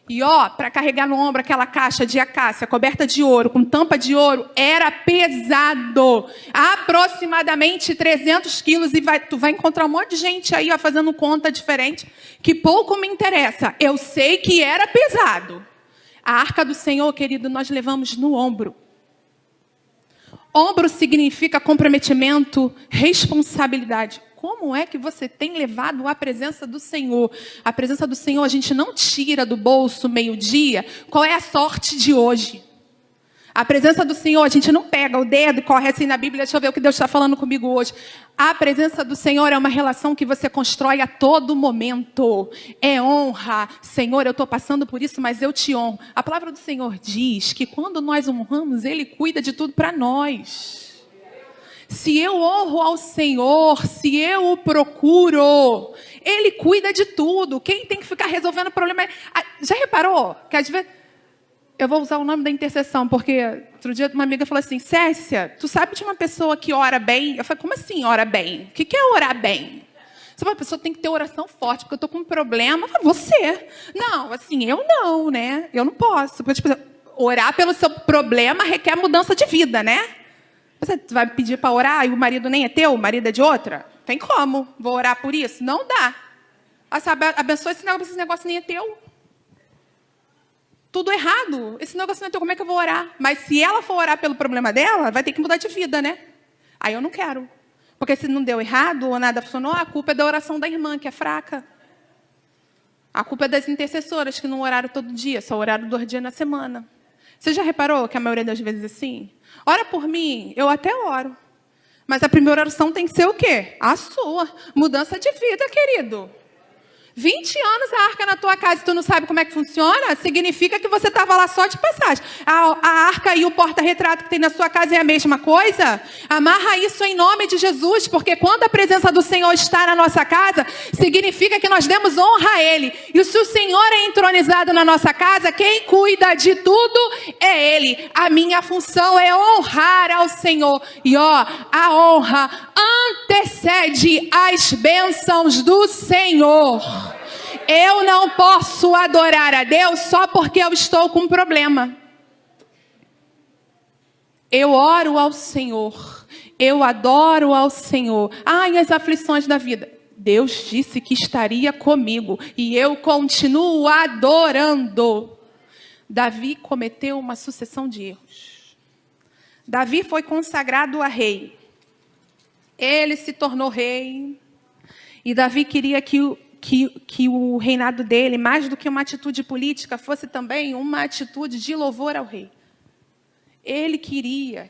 E para carregar no ombro aquela caixa de acácia coberta de ouro, com tampa de ouro, era pesado. Aproximadamente 300 quilos. E tu vai encontrar um monte de gente aí fazendo conta diferente, que pouco me interessa. Eu sei que era pesado. A arca do Senhor, querido, nós levamos no ombro. Ombro significa comprometimento, responsabilidade. Como é que você tem levado a presença do Senhor? A presença do Senhor a gente não tira do bolso meio-dia. Qual é a sorte de hoje? A presença do Senhor a gente não pega o dedo e corre assim na Bíblia. Deixa eu ver o que Deus está falando comigo hoje. A presença do Senhor é uma relação que você constrói a todo momento. É honra. Senhor, eu estou passando por isso, mas eu te honro. A palavra do Senhor diz que quando nós honramos, Ele cuida de tudo para nós. Se eu honro ao Senhor, se eu o procuro, Ele cuida de tudo. Quem tem que ficar resolvendo o problema é... Já reparou que às vezes... Eu vou usar o nome da intercessão, porque outro dia uma amiga falou assim, Cécia, tu sabe de uma pessoa que ora bem? Eu falei, como assim ora bem? O que é orar bem? Você fala, a pessoa tem que ter oração forte, porque eu estou com um problema. Eu falo, você? Não, assim, eu não, né? Eu não posso. Porque, tipo, orar pelo seu problema requer mudança de vida, né? Você vai pedir para orar e o marido nem é teu, o marido é de outra? Tem como? Vou orar por isso? Não dá. Sabe, abençoa esse negócio nem é teu. Tudo errado. Esse negócio não é teu, como é que eu vou orar? Mas se ela for orar pelo problema dela, vai ter que mudar de vida, né? Aí eu não quero. Porque se não deu errado ou nada funcionou, a culpa é da oração da irmã, que é fraca. A culpa é das intercessoras, que não oraram todo dia, só oraram 2 dias na semana. Você já reparou que a maioria das vezes é assim? Ora por mim, eu até oro. Mas a primeira oração tem que ser o quê? A sua. Mudança de vida, querido. 20 anos a arca na tua casa e tu não sabe como é que funciona, significa que você estava lá só de passagem. A arca e o porta-retrato que tem na sua casa é a mesma coisa? Amarra isso em nome de Jesus, porque quando a presença do Senhor está na nossa casa, significa que nós demos honra a Ele. E se o Senhor é entronizado na nossa casa, quem cuida de tudo é Ele. A minha função é honrar ao Senhor. E a honra antecede as bênçãos do Senhor. Eu não posso adorar a Deus só porque eu estou com um problema. Eu oro ao Senhor. Eu adoro ao Senhor. E as aflições da vida. Deus disse que estaria comigo. E eu continuo adorando. Davi cometeu uma sucessão de erros. Davi foi consagrado a rei. Ele se tornou rei. E Davi queria que o reinado dele, mais do que uma atitude política, fosse também uma atitude de louvor ao rei. Ele queria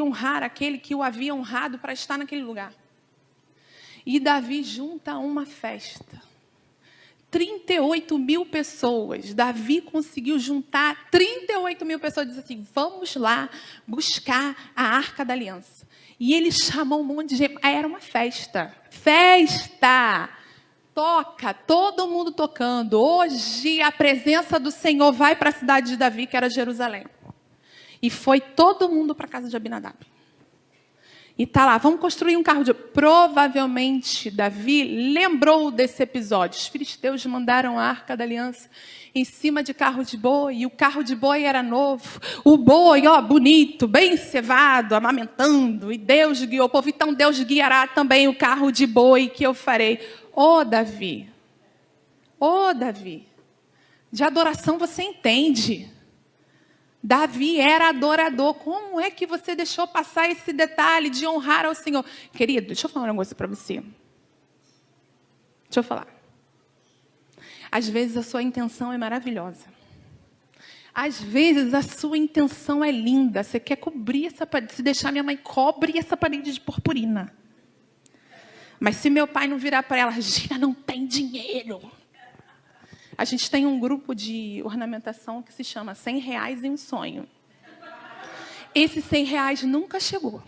honrar aquele que o havia honrado para estar naquele lugar. E Davi junta uma festa. 38 mil pessoas. Davi conseguiu juntar 38 mil pessoas. Diz assim, vamos lá buscar a Arca da Aliança. E ele chamou um monte de gente. Era uma festa. Festa! Toca, todo mundo tocando. Hoje a presença do Senhor vai para a cidade de Davi, que era Jerusalém. E foi todo mundo para a casa de Abinadab. E tá lá, vamos construir um carro de... Provavelmente Davi lembrou desse episódio. Os filisteus mandaram a Arca da Aliança em cima de carro de boi, e o carro de boi era novo. O boi, bonito, bem cevado, amamentando, e Deus guiou o povo. Então Deus guiará também o carro de boi que eu farei. Davi, de adoração você entende. Davi era adorador. Como é que você deixou passar esse detalhe de honrar ao Senhor? Querido, deixa eu falar um negócio para você. Deixa eu falar. Às vezes a sua intenção é maravilhosa. Às vezes a sua intenção é linda. Você quer cobrir essa parede. Se deixar minha mãe, cobre essa parede de purpurina. Mas se meu pai não virar para ela, Gina, não tem dinheiro. A gente tem um grupo de ornamentação que se chama R$100 e um sonho. Esse R$100 nunca chegou.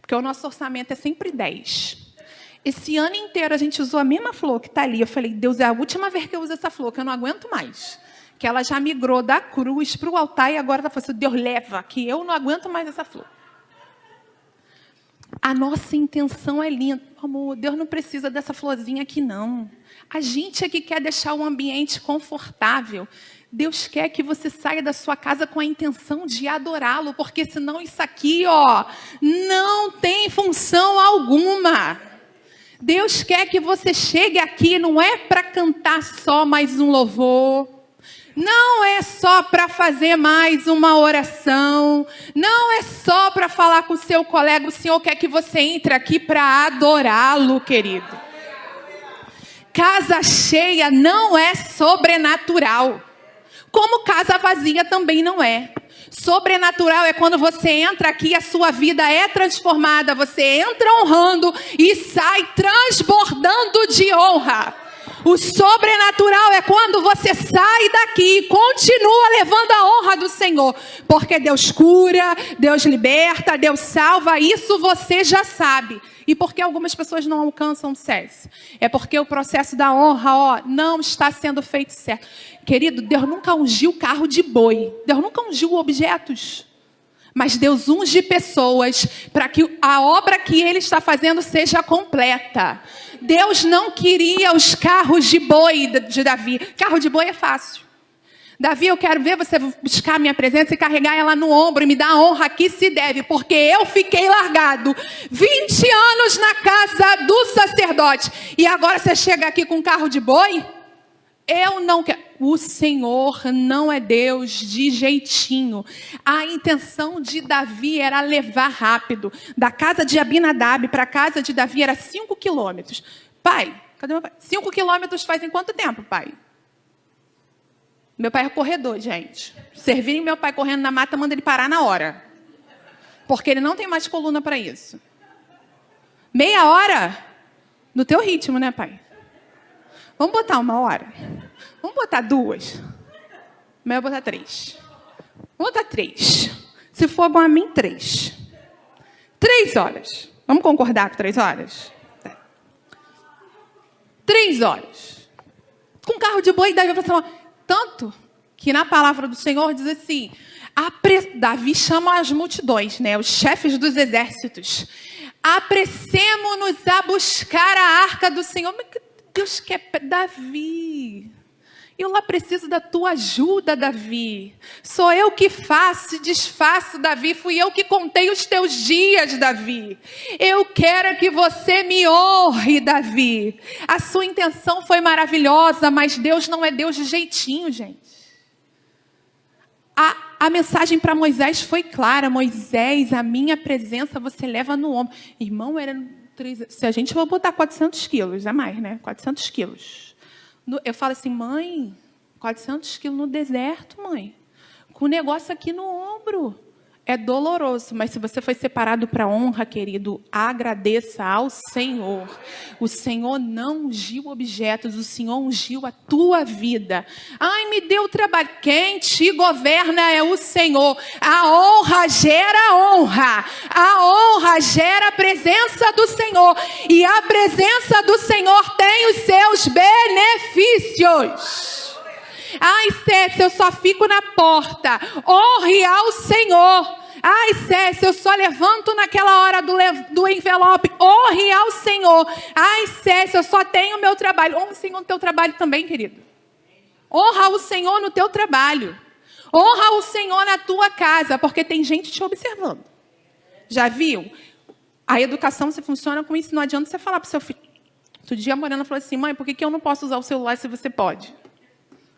Porque o nosso orçamento é sempre 10. Esse ano inteiro a gente usou a mesma flor que está ali. Eu falei, Deus, é a última vez que eu uso essa flor, que eu não aguento mais. Que ela já migrou da cruz para o altar e agora está falando assim, Deus leva, que eu não aguento mais essa flor. A nossa intenção é linda. Amor, Deus não precisa dessa florzinha aqui, não. A gente é que quer deixar o ambiente confortável. Deus quer que você saia da sua casa com a intenção de adorá-lo, porque senão isso aqui, não tem função alguma. Deus quer que você chegue aqui, não é para cantar só mais um louvor. Não é só para fazer mais uma oração. Não é só para falar com o seu colega. O Senhor quer que você entre aqui para adorá-lo, querido. Casa cheia não é sobrenatural. Como casa vazia também não é. Sobrenatural é quando você entra aqui e a sua vida é transformada. Você entra honrando e sai transbordando de honra. O sobrenatural é quando você sai daqui e continua levando a honra do Senhor. Porque Deus cura, Deus liberta, Deus salva. Isso você já sabe. E por que algumas pessoas não alcançam o sucesso? É porque o processo da honra, não está sendo feito certo. Querido, Deus nunca ungiu carro de boi. Deus nunca ungiu objetos. Mas Deus unge pessoas para que a obra que Ele está fazendo seja completa. Deus não queria os carros de boi de Davi. Carro de boi é fácil. Davi, eu quero ver você buscar a minha presença e carregar ela no ombro e me dar a honra que se deve, porque eu fiquei largado 20 anos na casa do sacerdote. E agora você chega aqui com um carro de boi? Eu não quero. O Senhor não é Deus de jeitinho. A intenção de Davi era levar rápido. Da casa de Abinadab para a casa de Davi era 5 quilômetros. Pai, cadê meu pai? 5 quilômetros faz em quanto tempo, pai? Meu pai é corredor, gente. Servirem meu pai correndo na mata, manda ele parar na hora. Porque ele não tem mais coluna para isso. Meia hora? No teu ritmo, né, pai? Vamos botar 1 hora? Vamos botar 2? Melhor botar 3. Vamos botar 3. Se for bom a mim, 3. 3 horas. Vamos concordar com 3 horas? 3 horas. Com carro de boi, Davi vai falar, tanto que na palavra do Senhor diz assim, Davi chama as multidões, né, os chefes dos exércitos. Apressemo-nos a buscar a arca do Senhor. Mas Deus quer, Davi, eu lá preciso da tua ajuda, Davi. Sou eu que faço e desfaço, Davi. Fui eu que contei os teus dias, Davi. Eu quero que você me honre, Davi. A sua intenção foi maravilhosa, mas Deus não é Deus de jeitinho, gente. A mensagem para Moisés foi clara. Moisés, a minha presença você leva no ombro. Irmão, se a gente for botar 400 quilos, é mais, né? 400 quilos. Eu falo assim, mãe, 400 quilos no deserto, mãe. Com o negócio aqui no ombro. É doloroso, mas se você foi separado para honra, querido, agradeça ao Senhor. O Senhor não ungiu objetos, o Senhor ungiu a tua vida. Ai, me deu trabalho. Quem te governa é o Senhor. A honra gera honra. A honra gera a presença do Senhor. E a presença do Senhor tem os seus benefícios. Ai, Cécia, eu só fico na porta. Honre ao Senhor. Ai, Cécia, eu só levanto naquela hora do envelope. Honre ao Senhor. Ai, Cécia, eu só tenho o meu trabalho. Honra o Senhor no teu trabalho também, querido. Honra o Senhor no teu trabalho. Honra o Senhor na tua casa, porque tem gente te observando. Já viu? A educação se funciona com isso. Não adianta você falar para o seu filho. Outro dia a Morena falou assim, mãe, por que eu não posso usar o celular se você pode?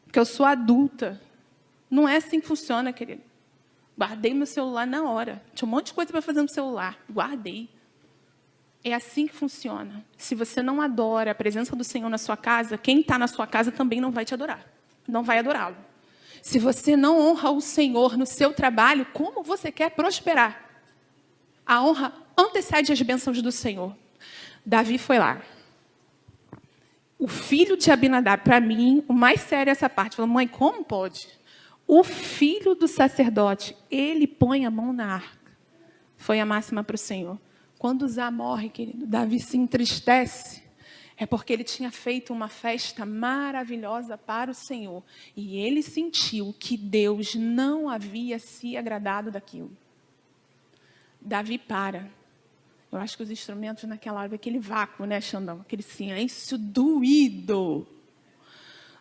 Porque eu sou adulta. Não é assim que funciona, querido. Guardei meu celular na hora. Tinha um monte de coisa para fazer no celular. Guardei. É assim que funciona. Se você não adora a presença do Senhor na sua casa, quem está na sua casa também não vai te adorar. Não vai adorá-lo. Se você não honra o Senhor no seu trabalho, como você quer prosperar? A honra antecede as bênçãos do Senhor. Davi foi lá. O filho de Abinadab, para mim, o mais sério é essa parte. Falou, mãe, como pode? O filho do sacerdote, ele põe a mão na arca. Foi a máxima para o Senhor. Quando Uzá morre, querido, Davi se entristece. É porque ele tinha feito uma festa maravilhosa para o Senhor. E ele sentiu que Deus não havia se agradado daquilo. Davi para. Eu acho que os instrumentos naquela hora, aquele vácuo, né, Xandão? Aquele silêncio doído.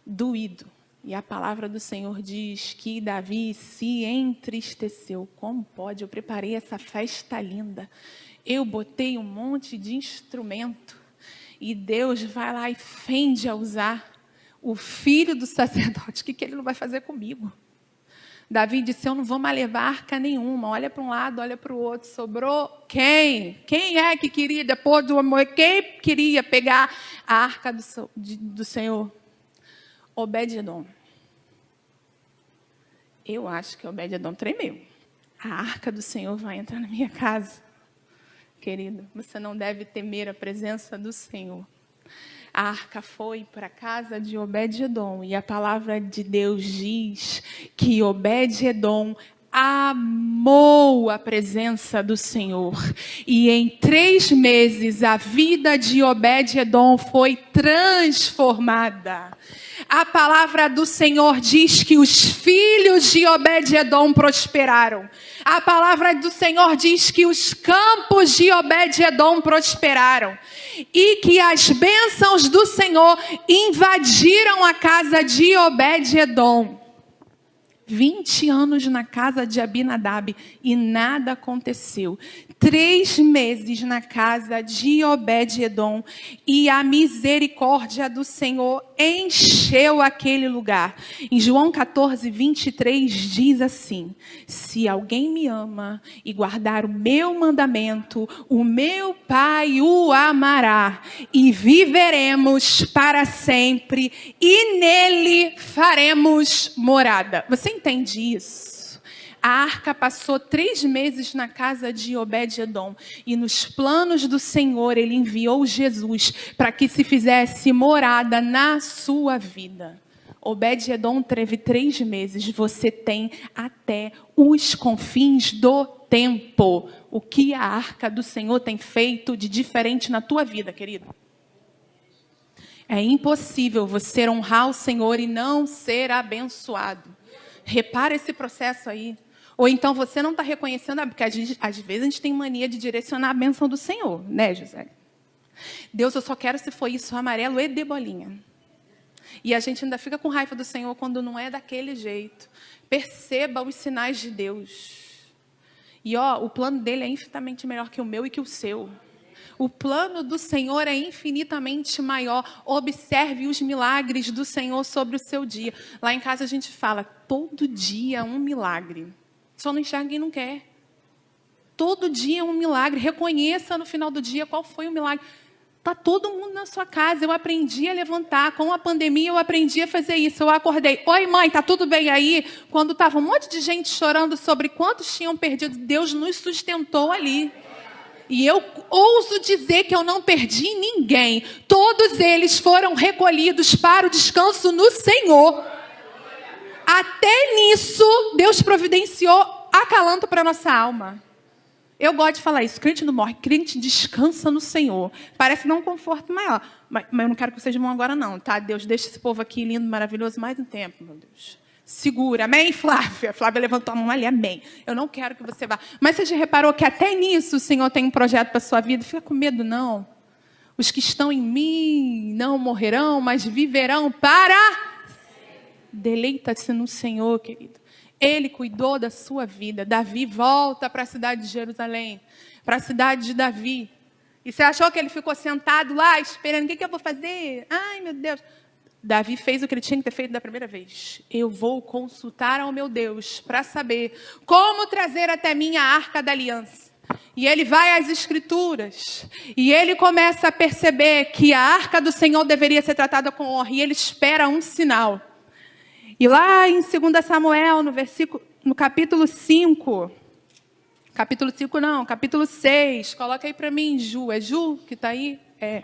Doído. E a palavra do Senhor diz que Davi se entristeceu. Como pode? Eu preparei essa festa linda. Eu botei um monte de instrumento. E Deus vai lá e fende a usar o filho do sacerdote. O que ele não vai fazer comigo? Davi disse, eu não vou mais levar arca nenhuma. Olha para um lado, olha para o outro. Sobrou quem? Quem é que queria, depois do amor, quem queria pegar a arca do Senhor? Obed-edom. Eu acho que Obed-edom tremeu. A arca do Senhor vai entrar na minha casa. Querido, você não deve temer a presença do Senhor. A arca foi para a casa de Obed-edom. E a palavra de Deus diz que Obed-edom amou a presença do Senhor. E em 3 meses a vida de Obed-edom foi transformada. A palavra do Senhor diz que os filhos de Obed-edom prosperaram. A palavra do Senhor diz que os campos de Obed-edom prosperaram. E que as bênçãos do Senhor invadiram a casa de Obed-edom. 20 anos na casa de Abinadab e nada aconteceu. 3 meses na casa de Obed-edom e a misericórdia do Senhor encheu aquele lugar. Em João 14, 23 diz assim, se alguém me ama e guardar o meu mandamento, o meu Pai o amará e viveremos para sempre e nele faremos morada. Você entende isso? A arca passou 3 meses na casa de Obed-edom. E nos planos do Senhor, ele enviou Jesus para que se fizesse morada na sua vida. Obed-edom teve 3 meses. Você tem até os confins do tempo. O que a arca do Senhor tem feito de diferente na tua vida, querido? É impossível você honrar o Senhor e não ser abençoado. Repara esse processo aí. Ou então você não está reconhecendo, porque às vezes a gente tem mania de direcionar a bênção do Senhor, né, José? Deus, eu só quero se for isso, amarelo e de bolinha. E a gente ainda fica com raiva do Senhor quando não é daquele jeito. Perceba os sinais de Deus. E o plano dele é infinitamente melhor que o meu e que o seu. O plano do Senhor é infinitamente maior. Observe os milagres do Senhor sobre o seu dia. Lá em casa a gente fala, todo dia um milagre. Só não enxerga quem não quer. Todo dia um milagre. Reconheça no final do dia qual foi o milagre. Está todo mundo na sua casa. Eu aprendi a levantar. Com a pandemia eu aprendi a fazer isso. Eu acordei. Oi, mãe, está tudo bem aí? Quando estava um monte de gente chorando sobre quantos tinham perdido, Deus nos sustentou ali. E eu ouso dizer que eu não perdi ninguém. Todos eles foram recolhidos para o descanso no Senhor. Até nisso, Deus providenciou acalanto para a nossa alma. Eu gosto de falar isso. Crente não morre, crente descansa no Senhor. Parece dar um conforto maior. Mas eu não quero que vocês vão agora não, tá? Deus, deixa esse povo aqui lindo, maravilhoso, mais um tempo, meu Deus. Segura, amém, Flávia? Flávia levantou a mão ali, amém. Eu não quero que você vá. Mas você já reparou que até nisso o Senhor tem um projeto para a sua vida? Fica com medo, não. Os que estão em mim não morrerão, mas viverão para... Deleita-se no Senhor, querido. Ele cuidou da sua vida. Davi volta para a cidade de Jerusalém, para a cidade de Davi. E você achou que ele ficou sentado lá, esperando, o que eu vou fazer? Ai, meu Deus... Davi fez o que ele tinha que ter feito da primeira vez. Eu vou consultar ao meu Deus para saber como trazer até mim a arca da aliança. E ele vai às Escrituras. E ele começa a perceber que a arca do Senhor deveria ser tratada com honra. E ele espera um sinal. E lá em 2 Samuel, no capítulo 5... Capítulo 5 não, capítulo 6. Coloca aí para mim, Ju. É Ju que está aí? É.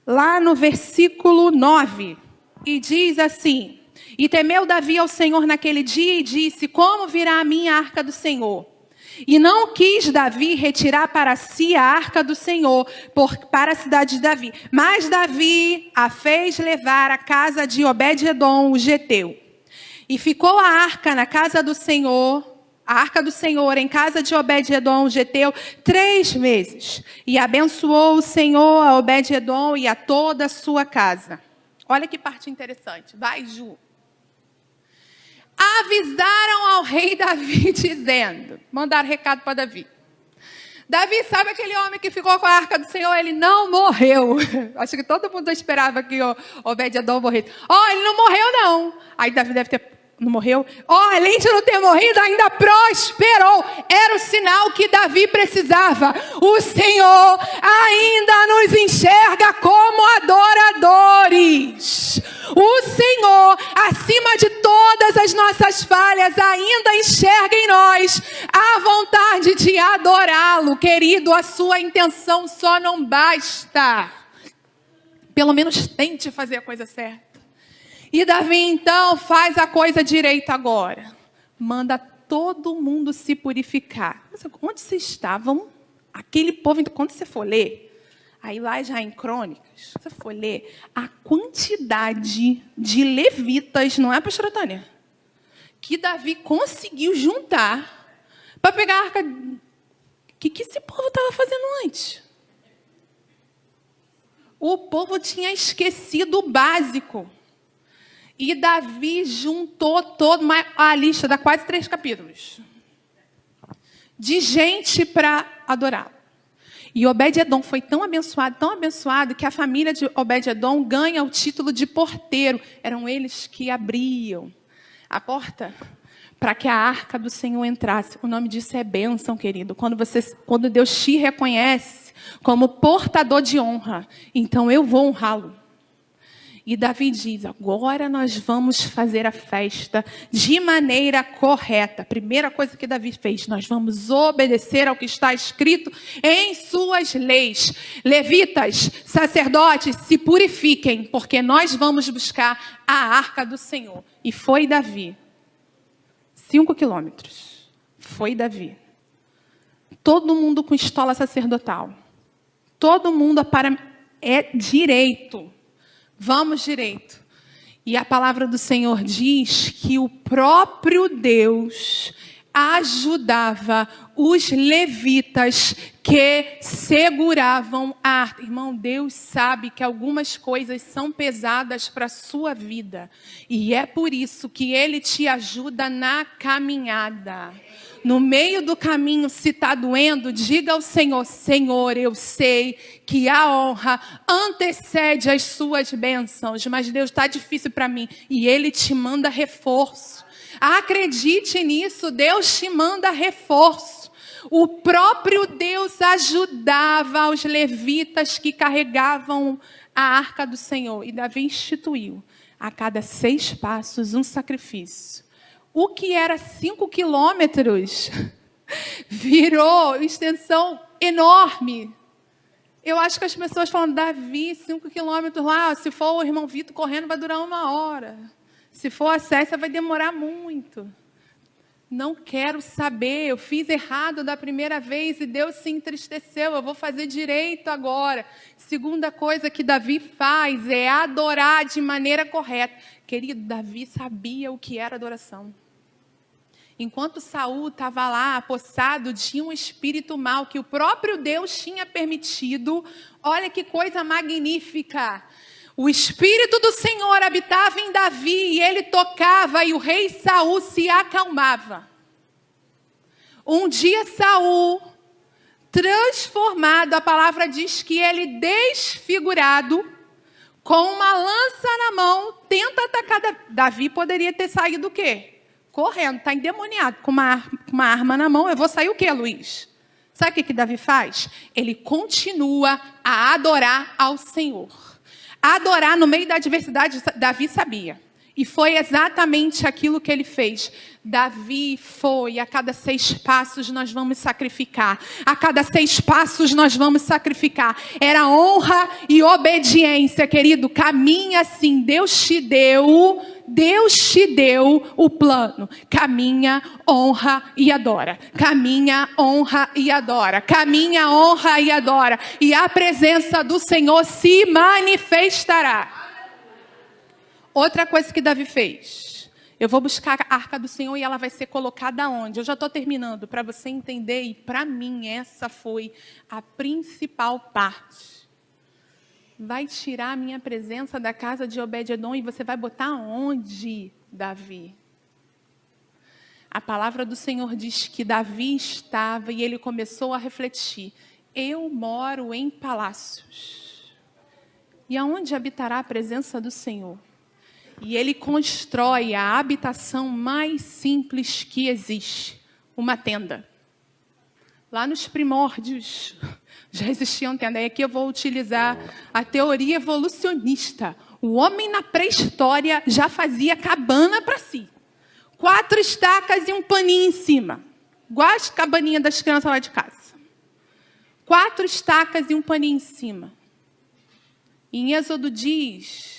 Lá no versículo 9, e diz assim, e temeu Davi ao Senhor naquele dia e disse, como virá a minha arca do Senhor? E não quis Davi retirar para si a arca do Senhor para a cidade de Davi. Mas Davi a fez levar à casa de Obed-edom, o geteu. E ficou a arca na casa do Senhor... A arca do Senhor em casa de Obed-edom, o geteu, 3 meses. E abençoou o Senhor a Obed-edom e a toda a sua casa. Olha que parte interessante. Vai, Ju. Avisaram ao rei Davi, dizendo... Mandaram recado para Davi. Davi, sabe aquele homem que ficou com a arca do Senhor? Ele não morreu. Acho que todo mundo esperava que o Obed-edom morresse. Ele não morreu, não. Aí Davi deve ter... Não morreu? Além de não ter morrido, ainda prosperou. Era o sinal que Davi precisava. O Senhor ainda nos enxerga como adoradores. O Senhor, acima de todas as nossas falhas, ainda enxerga em nós a vontade de adorá-lo. Querido, a sua intenção só não basta. Pelo menos tente fazer a coisa certa. E Davi, então, faz a coisa direita agora. Manda todo mundo se purificar. Onde vocês estavam? Aquele povo, quando você for ler, aí lá já em Crônicas, você for ler, a quantidade de levitas, não é, pastora Tânia? Que Davi conseguiu juntar para pegar a arca. O que esse povo estava fazendo antes? O povo tinha esquecido o básico. E Davi juntou toda a lista, dá quase 3 capítulos, de gente para adorar. E Obed-edom foi tão abençoado, que a família de Obed-edom ganha o título de porteiro. Eram eles que abriam a porta para que a arca do Senhor entrasse. O nome disso é bênção, querido. Quando Deus te reconhece como portador de honra, então eu vou honrá-lo. E Davi diz, agora nós vamos fazer a festa de maneira correta. A primeira coisa que Davi fez, nós vamos obedecer ao que está escrito em suas leis. Levitas, sacerdotes, se purifiquem, porque nós vamos buscar a arca do Senhor. E foi Davi. 5 quilômetros. Foi Davi. Todo mundo com estola sacerdotal. Todo mundo é direito. Vamos direito. E a palavra do Senhor diz que o próprio Deus ajudava os levitas que seguravam a arca. Irmão, Deus sabe que algumas coisas são pesadas para a sua vida. E é por isso que Ele te ajuda na caminhada. No meio do caminho, se está doendo, diga ao Senhor, Senhor, eu sei que a honra antecede as suas bênçãos, mas Deus, está difícil para mim. E Ele te manda reforço. Acredite nisso, Deus te manda reforço. O próprio Deus ajudava os levitas que carregavam a arca do Senhor. E Davi instituiu a cada 6 passos um sacrifício. O que era 5 quilômetros virou extensão enorme. Eu acho que as pessoas falam, Davi, 5 quilômetros lá, se for o irmão Vitor correndo, vai durar 1 hora. Se for a Cécia, vai demorar muito. Não quero saber, eu fiz errado da primeira vez e Deus se entristeceu, eu vou fazer direito agora. Segunda coisa que Davi faz é adorar de maneira correta. Querido, Davi sabia o que era adoração. Enquanto Saul estava lá, apossado de um espírito mau que o próprio Deus tinha permitido, olha que coisa magnífica. O Espírito do Senhor habitava em Davi e ele tocava e o rei Saul se acalmava. Um dia Saul, transformado, a palavra diz que ele desfigurado, com uma lança na mão, tenta atacar Davi. Poderia ter saído o quê? Correndo, está endemoniado, com uma arma na mão. Eu vou sair o quê, Luiz? Sabe o que Davi faz? Ele continua a adorar ao Senhor. Adorar no meio da adversidade, Davi sabia. E foi exatamente aquilo que ele fez. Davi foi, a cada 6 passos nós vamos sacrificar. A cada 6 passos nós vamos sacrificar. Era honra e obediência, querido. Caminha assim, Deus te deu o plano. Caminha, honra e adora. Caminha, honra e adora. Caminha, honra e adora. E a presença do Senhor se manifestará. Outra coisa que Davi fez. Eu vou buscar a arca do Senhor e ela vai ser colocada onde? Eu já estou terminando, para você entender. E para mim essa foi a principal parte. Vai tirar a minha presença da casa de Obed-edom e você vai botar onde, Davi? A palavra do Senhor diz que Davi estava e ele começou a refletir. Eu moro em palácios. E aonde habitará a presença do Senhor? E ele constrói a habitação mais simples que existe. Uma tenda. Lá nos primórdios já existiam tendas. E aqui eu vou utilizar a teoria evolucionista. O homem na pré-história já fazia cabana para si. 4 estacas e um paninho em cima. Igual as cabaninhas das crianças lá de casa. 4 estacas e um paninho em cima. Em Êxodo diz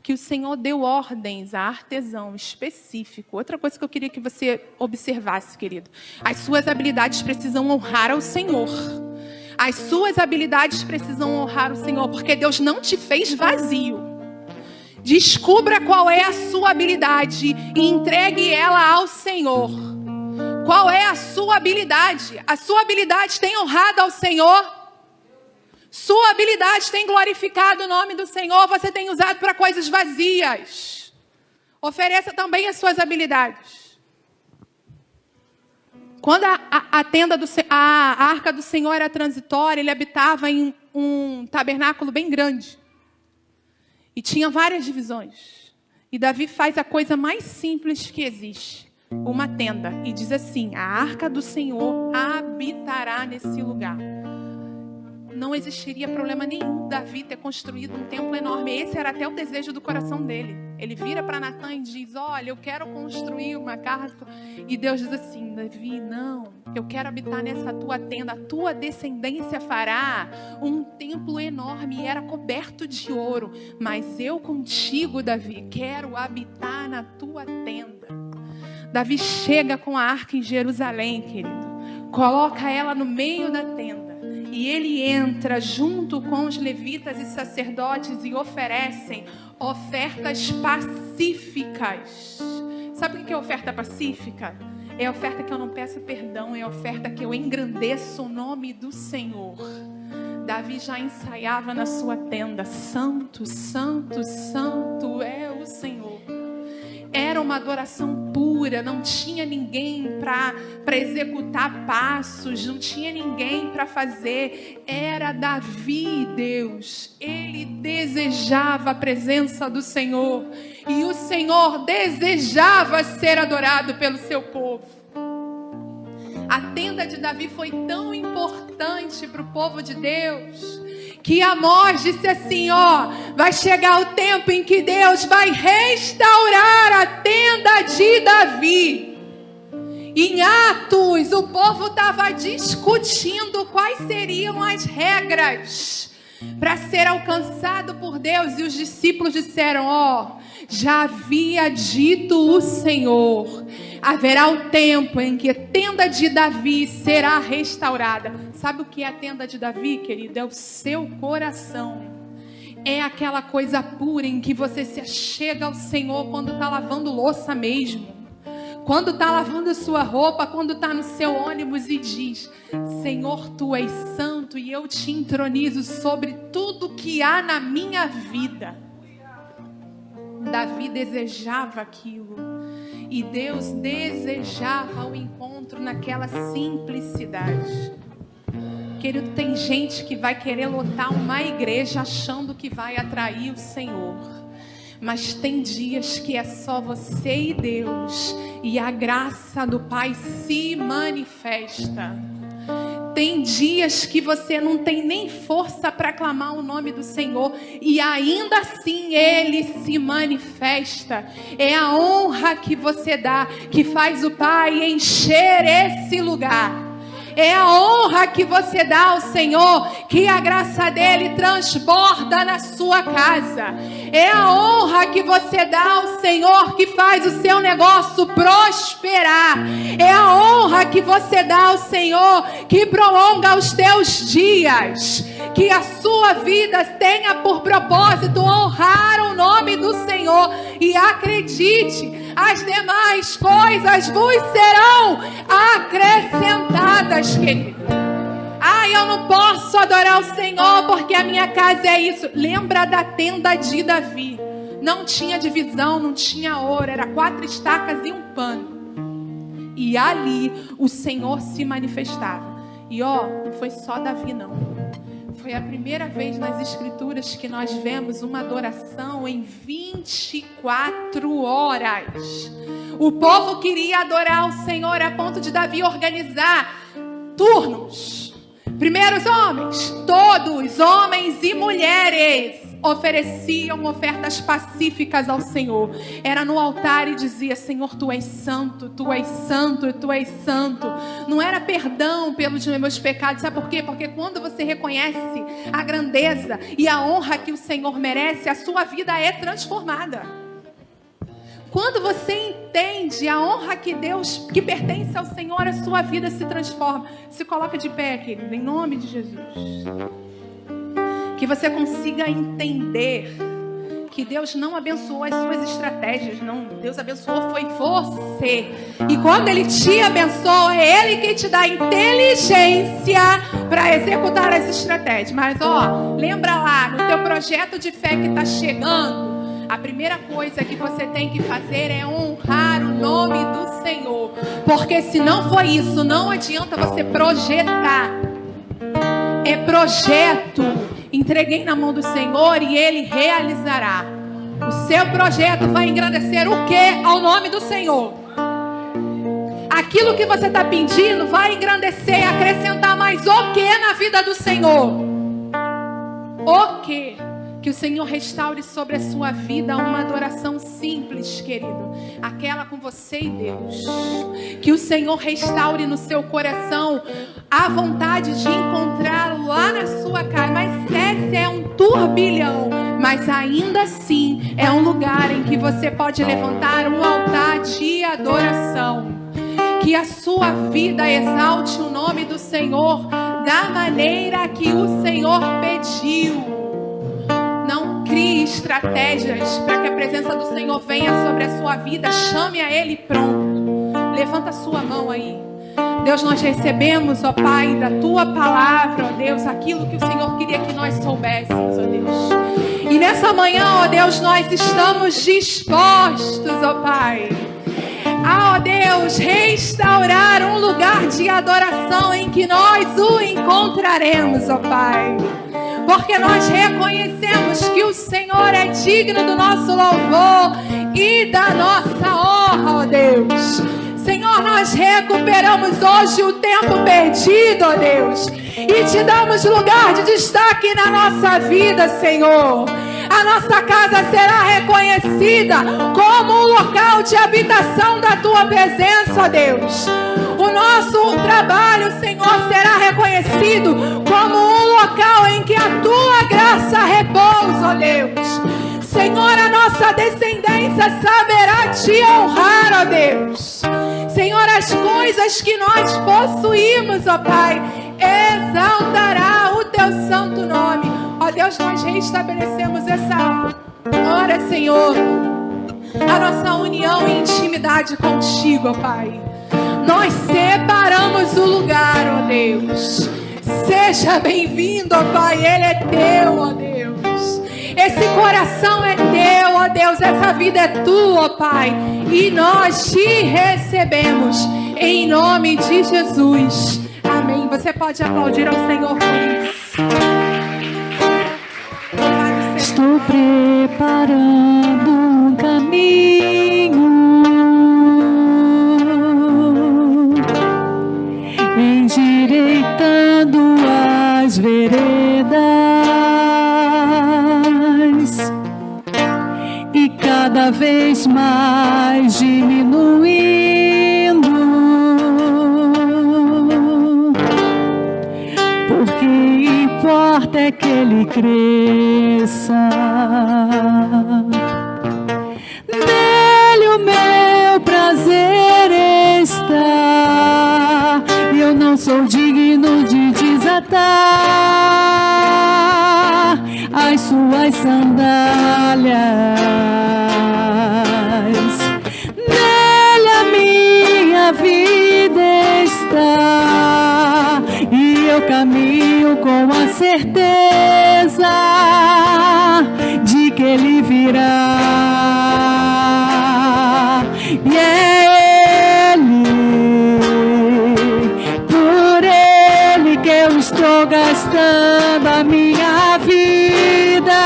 que o Senhor deu ordens a artesão específico. Outra coisa que eu queria que você observasse, querido. As suas habilidades precisam honrar ao Senhor. As suas habilidades precisam honrar o Senhor, porque Deus não te fez vazio. Descubra qual é a sua habilidade e entregue ela ao Senhor. Qual é a sua habilidade? A sua habilidade tem honrado ao Senhor? Sua habilidade tem glorificado o nome do Senhor? Você tem usado para coisas vazias? Ofereça também as suas habilidades. Quando a arca do Senhor era transitória, ele habitava em um tabernáculo bem grande. E tinha várias divisões. E Davi faz a coisa mais simples que existe. Uma tenda. E diz assim, a arca do Senhor habitará nesse lugar. não existiria problema nenhum Davi ter construído um templo enorme. Esse era até o desejo do coração dele. Ele vira para Natã e diz: olha, eu quero construir uma casa. E Deus diz assim: Davi, não, eu quero habitar nessa tua tenda. A tua descendência fará um templo enorme e era coberto de ouro. Mas eu contigo, Davi, quero habitar na tua tenda. Davi chega com a arca em Jerusalém, querido. Coloca ela no meio da tenda. E ele entra junto com os levitas e sacerdotes e oferecem ofertas pacíficas. Sabe o que é oferta pacífica? É a oferta que eu não peço perdão, é a oferta que eu engrandeço o nome do Senhor. Davi já ensaiava na sua tenda: santo, santo, santo é o Senhor. Era uma adoração pura, não tinha ninguém para executar passos, não tinha ninguém para fazer. Era Davi, Deus. Ele desejava a presença do Senhor e o Senhor desejava ser adorado pelo seu povo. A tenda de Davi foi tão importante para o povo de Deus que Amós disse assim: vai chegar o tempo em que Deus vai restaurar a tenda de Davi. Em Atos, o povo estava discutindo quais seriam as regras para ser alcançado por Deus, e os discípulos disseram: já havia dito o Senhor, haverá o tempo em que a tenda de Davi será restaurada. Sabe o que é a tenda de Davi, querido? É o seu coração. É aquela coisa pura em que você se achega ao Senhor quando está lavando louça mesmo, quando está lavando a sua roupa, quando está no seu ônibus e diz: Senhor, Tu és santo e eu te entronizo sobre tudo que há na minha vida. Davi desejava aquilo. E Deus desejava o encontro naquela simplicidade. Querido, tem gente que vai querer lotar uma igreja achando que vai atrair o Senhor. Mas tem dias que é só você e Deus, e a graça do Pai se manifesta. Tem dias que você não tem nem força para clamar o nome do Senhor, e ainda assim Ele se manifesta. É a honra que você dá que faz o Pai encher esse lugar. É a honra que você dá ao Senhor, que a graça dele transborda na sua casa. É a honra que você dá ao Senhor, que faz o seu negócio prosperar. É a honra que você dá ao Senhor, que prolonga os teus dias. Que a sua vida tenha por propósito honrar o nome do Senhor. E acredite, as demais coisas vos serão acrescentadas, querido. Eu não posso adorar o Senhor porque a minha casa é isso. Lembra da tenda de Davi? Não tinha divisão, não tinha ouro, era 4 estacas e um pano. E ali o Senhor se manifestava. E não foi só Davi não. Foi a primeira vez nas Escrituras que nós vemos uma adoração em 24 horas. O povo queria adorar o Senhor a ponto de Davi organizar turnos. Primeiro os homens, todos, homens e mulheres, ofereciam ofertas pacíficas ao Senhor. Era no altar e dizia: Senhor, Tu és santo, Tu és santo, Tu és santo. Não era perdão pelos meus pecados. Sabe por quê? Porque quando você reconhece a grandeza e a honra que o Senhor merece, a sua vida é transformada. Quando você entende a honra que pertence ao Senhor, a sua vida se transforma. Se coloca de pé, querido, em nome de Jesus. Que você consiga entender que Deus não abençoou as suas estratégias, não. Deus abençoou foi você. E quando Ele te abençoa, é Ele que te dá inteligência para executar as estratégias. Mas lembra lá, no teu projeto de fé que está chegando, a primeira coisa que você tem que fazer é honrar o nome do Senhor. Porque se não for isso, não adianta você projetar. É projeto. Entreguei na mão do Senhor e Ele realizará. O seu projeto vai engrandecer o quê? Ao nome do Senhor. Aquilo que você está pedindo vai engrandecer, acrescentar mais o quê na vida do Senhor? O quê? Que o Senhor restaure sobre a sua vida uma adoração simples, querido. Aquela com você e Deus. Que o Senhor restaure no seu coração a vontade de encontrá-lo lá na sua casa. Mas esse é um turbilhão. Mas ainda assim é um lugar em que você pode levantar um altar de adoração. Que a sua vida exalte o nome do Senhor da maneira que o Senhor pediu. Não crie estratégias para que a presença do Senhor venha sobre a sua vida. Chame a Ele e pronto. Levanta a sua mão aí. Deus, nós recebemos, ó Pai, da Tua palavra, ó Deus, aquilo que o Senhor queria que nós soubéssemos, ó Deus. E nessa manhã, ó Deus, nós estamos dispostos, ó Pai, a, ó Deus, restaurar um lugar de adoração em que nós o encontraremos, ó Pai. Porque nós reconhecemos que o Senhor é digno do nosso louvor e da nossa honra, ó Deus. Senhor, nós recuperamos hoje o tempo perdido, ó Deus, e te damos lugar de destaque na nossa vida, Senhor. A nossa casa será reconhecida como um local de habitação da Tua presença, ó Deus. O nosso trabalho, Senhor, será reconhecido como um local em que a Tua graça repousa, ó Deus. Senhor, a nossa descendência saberá Te honrar, ó Deus. Senhor, as coisas que nós possuímos, ó Pai, exaltará o Teu santo nome. Ó Deus, nós restabelecemos essa hora, Senhor, a nossa união e intimidade contigo, ó Pai. Nós separamos o lugar, ó Deus. Seja bem-vindo, ó Pai, Ele é Teu, ó Deus. Esse coração é Teu, ó Deus, essa vida é Tua, ó Pai. E nós Te recebemos, em nome de Jesus. Amém. Você pode aplaudir ao Senhor por isso. Estou preparando um caminho, endireitando as veredas, e cada vez mais diminuindo, porque importa é que Ele cresça. Nele o meu prazer está, e eu não sou digno de desatar as suas sandálias. Nele a minha vida está, e eu caminho com a certeza de que Ele virá. E é Ele, por Ele que eu estou gastando a minha vida,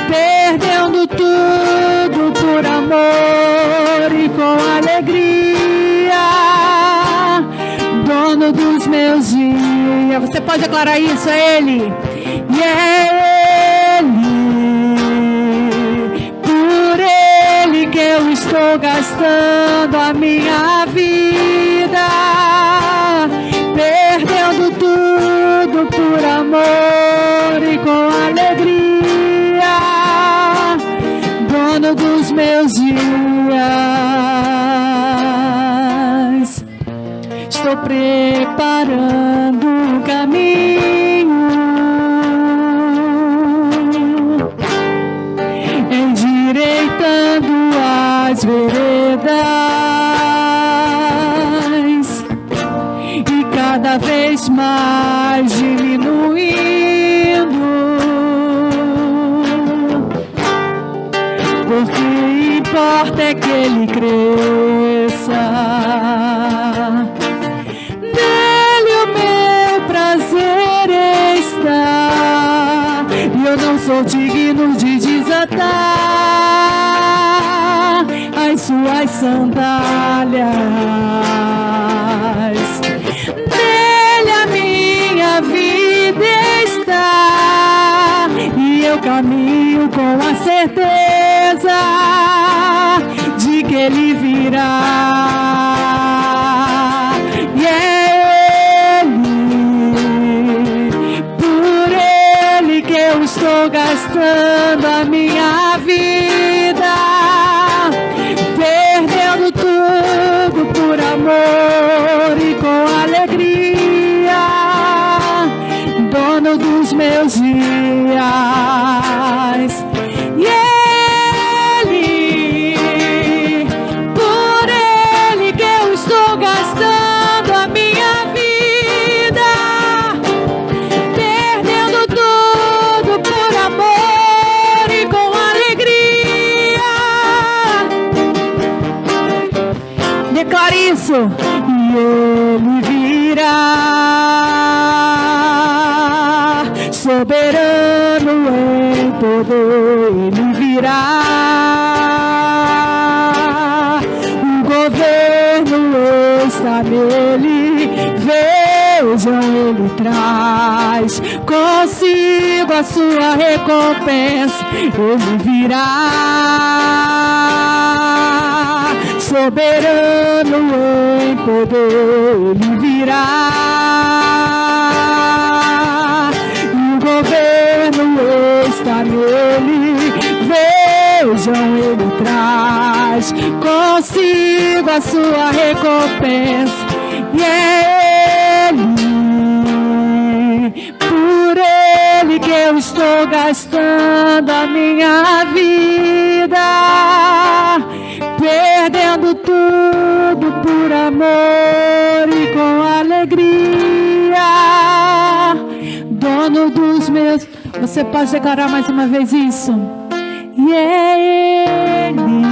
perdendo tudo por amor e com alegria, dono dos meus dias. Você pode declarar isso a Ele. E é Ele, por Ele que eu estou gastando a minha vida, perdendo tudo por amor e com alegria, dono dos meus dias. Estou preparando um caminho, endireitando as veredas, e cada vez mais diminuindo, porque importa é que Ele cresça. Nele o meu prazer está, e eu não sou digno de desatar as suas sandálias. Nele a minha vida está, caminho com a certeza de que Ele virá. E é Ele, por Ele que eu estou gastando a minha vida, perdendo tudo por amor e com alegria, dono dos meus dias. E Ele, por Ele que eu estou gastando a minha vida, perdendo tudo por amor e com alegria. Declare isso. E Ele virá, soberano em todo, Ele virá. O governo está nele, vejam, Ele traz consigo a sua recompensa. Ele virá, soberano em poder, Ele virá. O governo está nele, vejam, Ele traz consigo a sua recompensa. E é Ele, por Ele que eu estou gastando a minha vida, perdendo tudo por amor e com alegria, dono dos meus. Você pode declarar mais uma vez isso? E é Ele.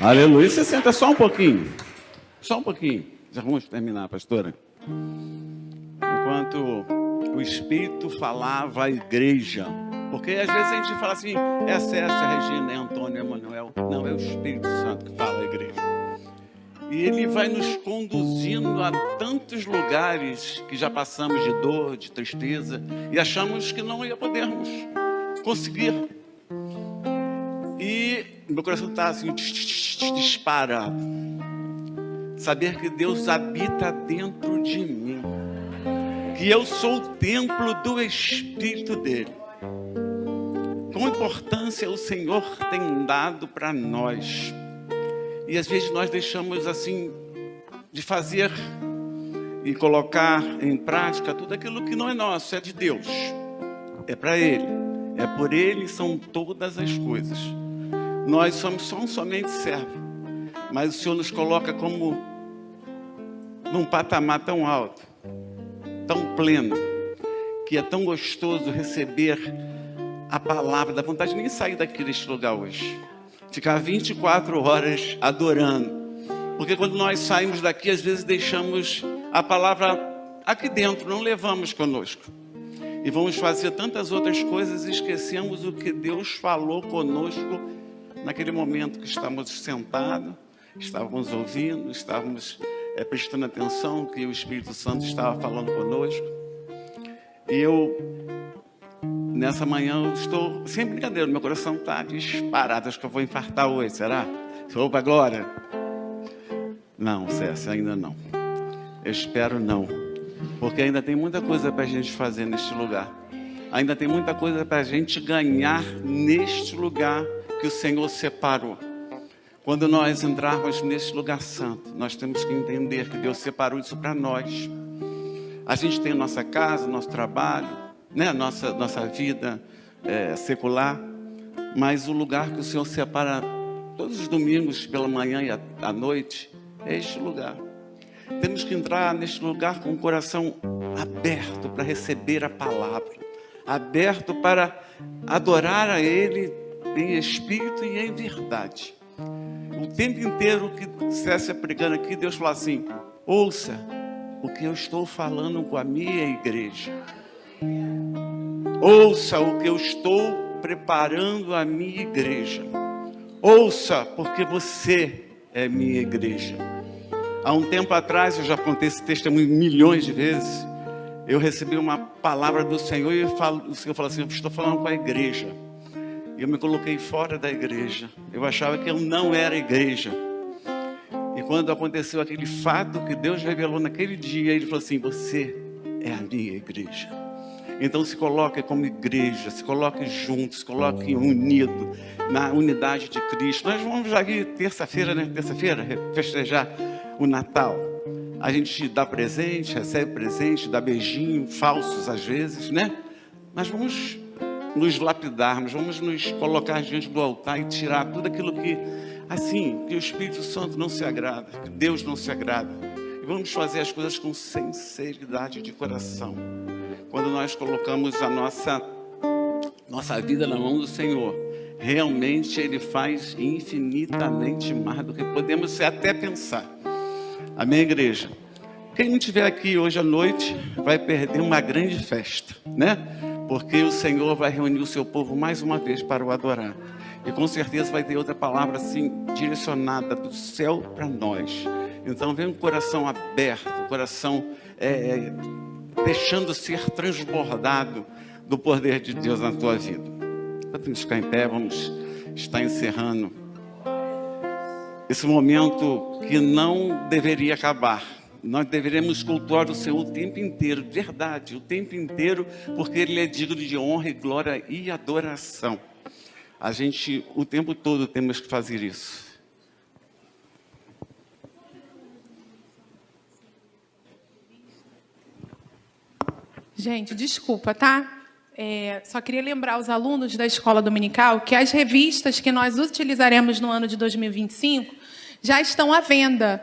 Aleluia. Você senta só um pouquinho. Só um pouquinho. Já vamos terminar, pastora. Enquanto o Espírito falava à igreja. Porque às vezes a gente fala assim, é a Cécia, a Regina, é Antônio, é Emanuel. Não, é o Espírito Santo que fala à igreja. E Ele vai nos conduzindo a tantos lugares que já passamos de dor, de tristeza. E achamos que não ia podermos conseguir. E meu coração está assim, disparado. Saber que Deus habita dentro de mim. Que eu sou o templo do Espírito dele. Com importância o Senhor tem dado para nós. E às vezes nós deixamos assim de fazer e colocar em prática tudo aquilo que não é nosso, é de Deus. É para Ele. É por Ele são todas as coisas. Nós somos somente servos, mas o Senhor nos coloca como num patamar tão alto, tão pleno, que é tão gostoso receber a palavra. Dá vontade de nem sair daqui deste lugar hoje, ficar 24 horas adorando, porque quando nós saímos daqui, às vezes deixamos a palavra aqui dentro, não levamos conosco, e vamos fazer tantas outras coisas e esquecemos o que Deus falou conosco naquele momento que estávamos sentados, estávamos ouvindo, estávamos prestando atenção que o Espírito Santo estava falando conosco. E eu, nessa manhã, eu estou, sem brincadeira, meu coração está disparado. Acho que eu vou infartar hoje, será? Opa, glória! Não, Cécia, ainda não. Eu espero não. Porque ainda tem muita coisa para a gente fazer neste lugar. Ainda tem muita coisa para a gente ganhar neste lugar que o Senhor separou. Quando nós entrarmos nesse lugar santo, nós temos que entender que Deus separou isso para nós. A gente tem a nossa casa, nosso trabalho, né? Nossa vida secular, mas o lugar que o Senhor separa todos os domingos pela manhã e à noite é este lugar. Temos que entrar neste lugar com o coração aberto para receber a palavra. aberto para adorar a Ele em espírito e em verdade. O tempo inteiro que Cécia pregando aqui, Deus falou assim: ouça o que eu estou falando com a minha igreja. Ouça o que eu estou preparando a minha igreja. Ouça, porque você é minha igreja. Há um tempo atrás, eu já contei esse testemunho milhões de vezes, eu recebi uma palavra do Senhor e o Senhor falou assim: eu estou falando com a igreja. E eu me coloquei fora da igreja. Eu achava que eu não era igreja. E quando aconteceu aquele fato que Deus revelou naquele dia, Ele falou assim: você é a minha igreja. Então se coloque como igreja, se coloque junto, se coloque unido, na unidade de Cristo. Nós vamos já aqui terça-feira, né? Terça-feira, festejar o Natal. A gente dá presente, recebe presente, dá beijinho, falsos às vezes, né? Mas vamos nos lapidarmos, vamos nos colocar diante do altar e tirar tudo aquilo que, assim, que o Espírito Santo não se agrada, que Deus não se agrada. E vamos fazer as coisas com sinceridade de coração. Quando nós colocamos a nossa vida na mão do Senhor, realmente Ele faz infinitamente mais do que podemos até pensar. Amém, igreja? Quem não estiver aqui hoje à noite vai perder uma grande festa, né? Porque o Senhor vai reunir o seu povo mais uma vez para o adorar. E com certeza vai ter outra palavra assim, direcionada do céu para nós. Então vem um coração aberto, um coração deixando ser transbordado do poder de Deus na tua vida. Vamos ficar em pé, vamos estar encerrando esse momento que não deveria acabar. Nós deveremos cultuar o Senhor o tempo inteiro, verdade, o tempo inteiro, porque Ele é digno de honra e glória e adoração. A gente, o tempo todo, temos que fazer isso. Gente, desculpa, tá? Só queria lembrar os alunos da escola dominical que as revistas que nós utilizaremos no ano de 2025 já estão à venda.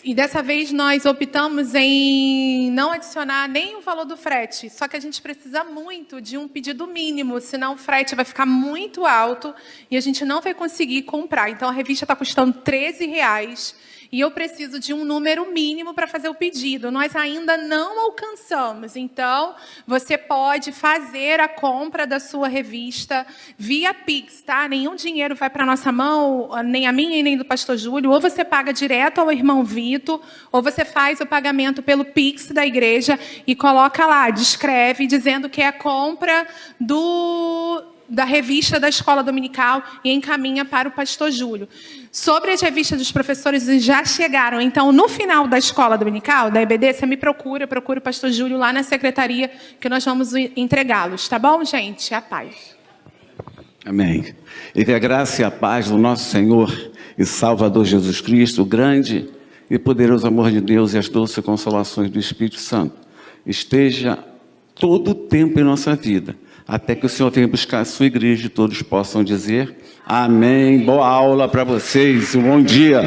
E dessa vez nós optamos em não adicionar nem o valor do frete. Só que a gente precisa muito de um pedido mínimo, senão o frete vai ficar muito alto e a gente não vai conseguir comprar. Então a revista está custando R$13 e eu preciso de um número mínimo para fazer o pedido. Nós ainda não alcançamos. Então você pode fazer a compra da sua revista via Pix, tá? Nenhum dinheiro vai para a nossa mão, nem a minha e nem do pastor Júlio. Ou você paga direto ao irmão Vitor, ou você faz o pagamento pelo Pix da igreja e coloca lá, descreve, dizendo que é a compra da revista da escola dominical e encaminha para o pastor Júlio. Sobre as revistas dos professores, eles já chegaram. Então, no final da escola dominical, da EBD, você me procura o pastor Júlio lá na secretaria, que nós vamos entregá-los. Tá bom, gente? A paz. Amém. E que a graça e a paz do nosso Senhor e Salvador Jesus Cristo, o grande e poderoso amor de Deus e as doces consolações do Espírito Santo, esteja todo o tempo em nossa vida, até que o Senhor venha buscar a sua igreja e todos possam dizer amém. Boa aula para vocês, um bom dia.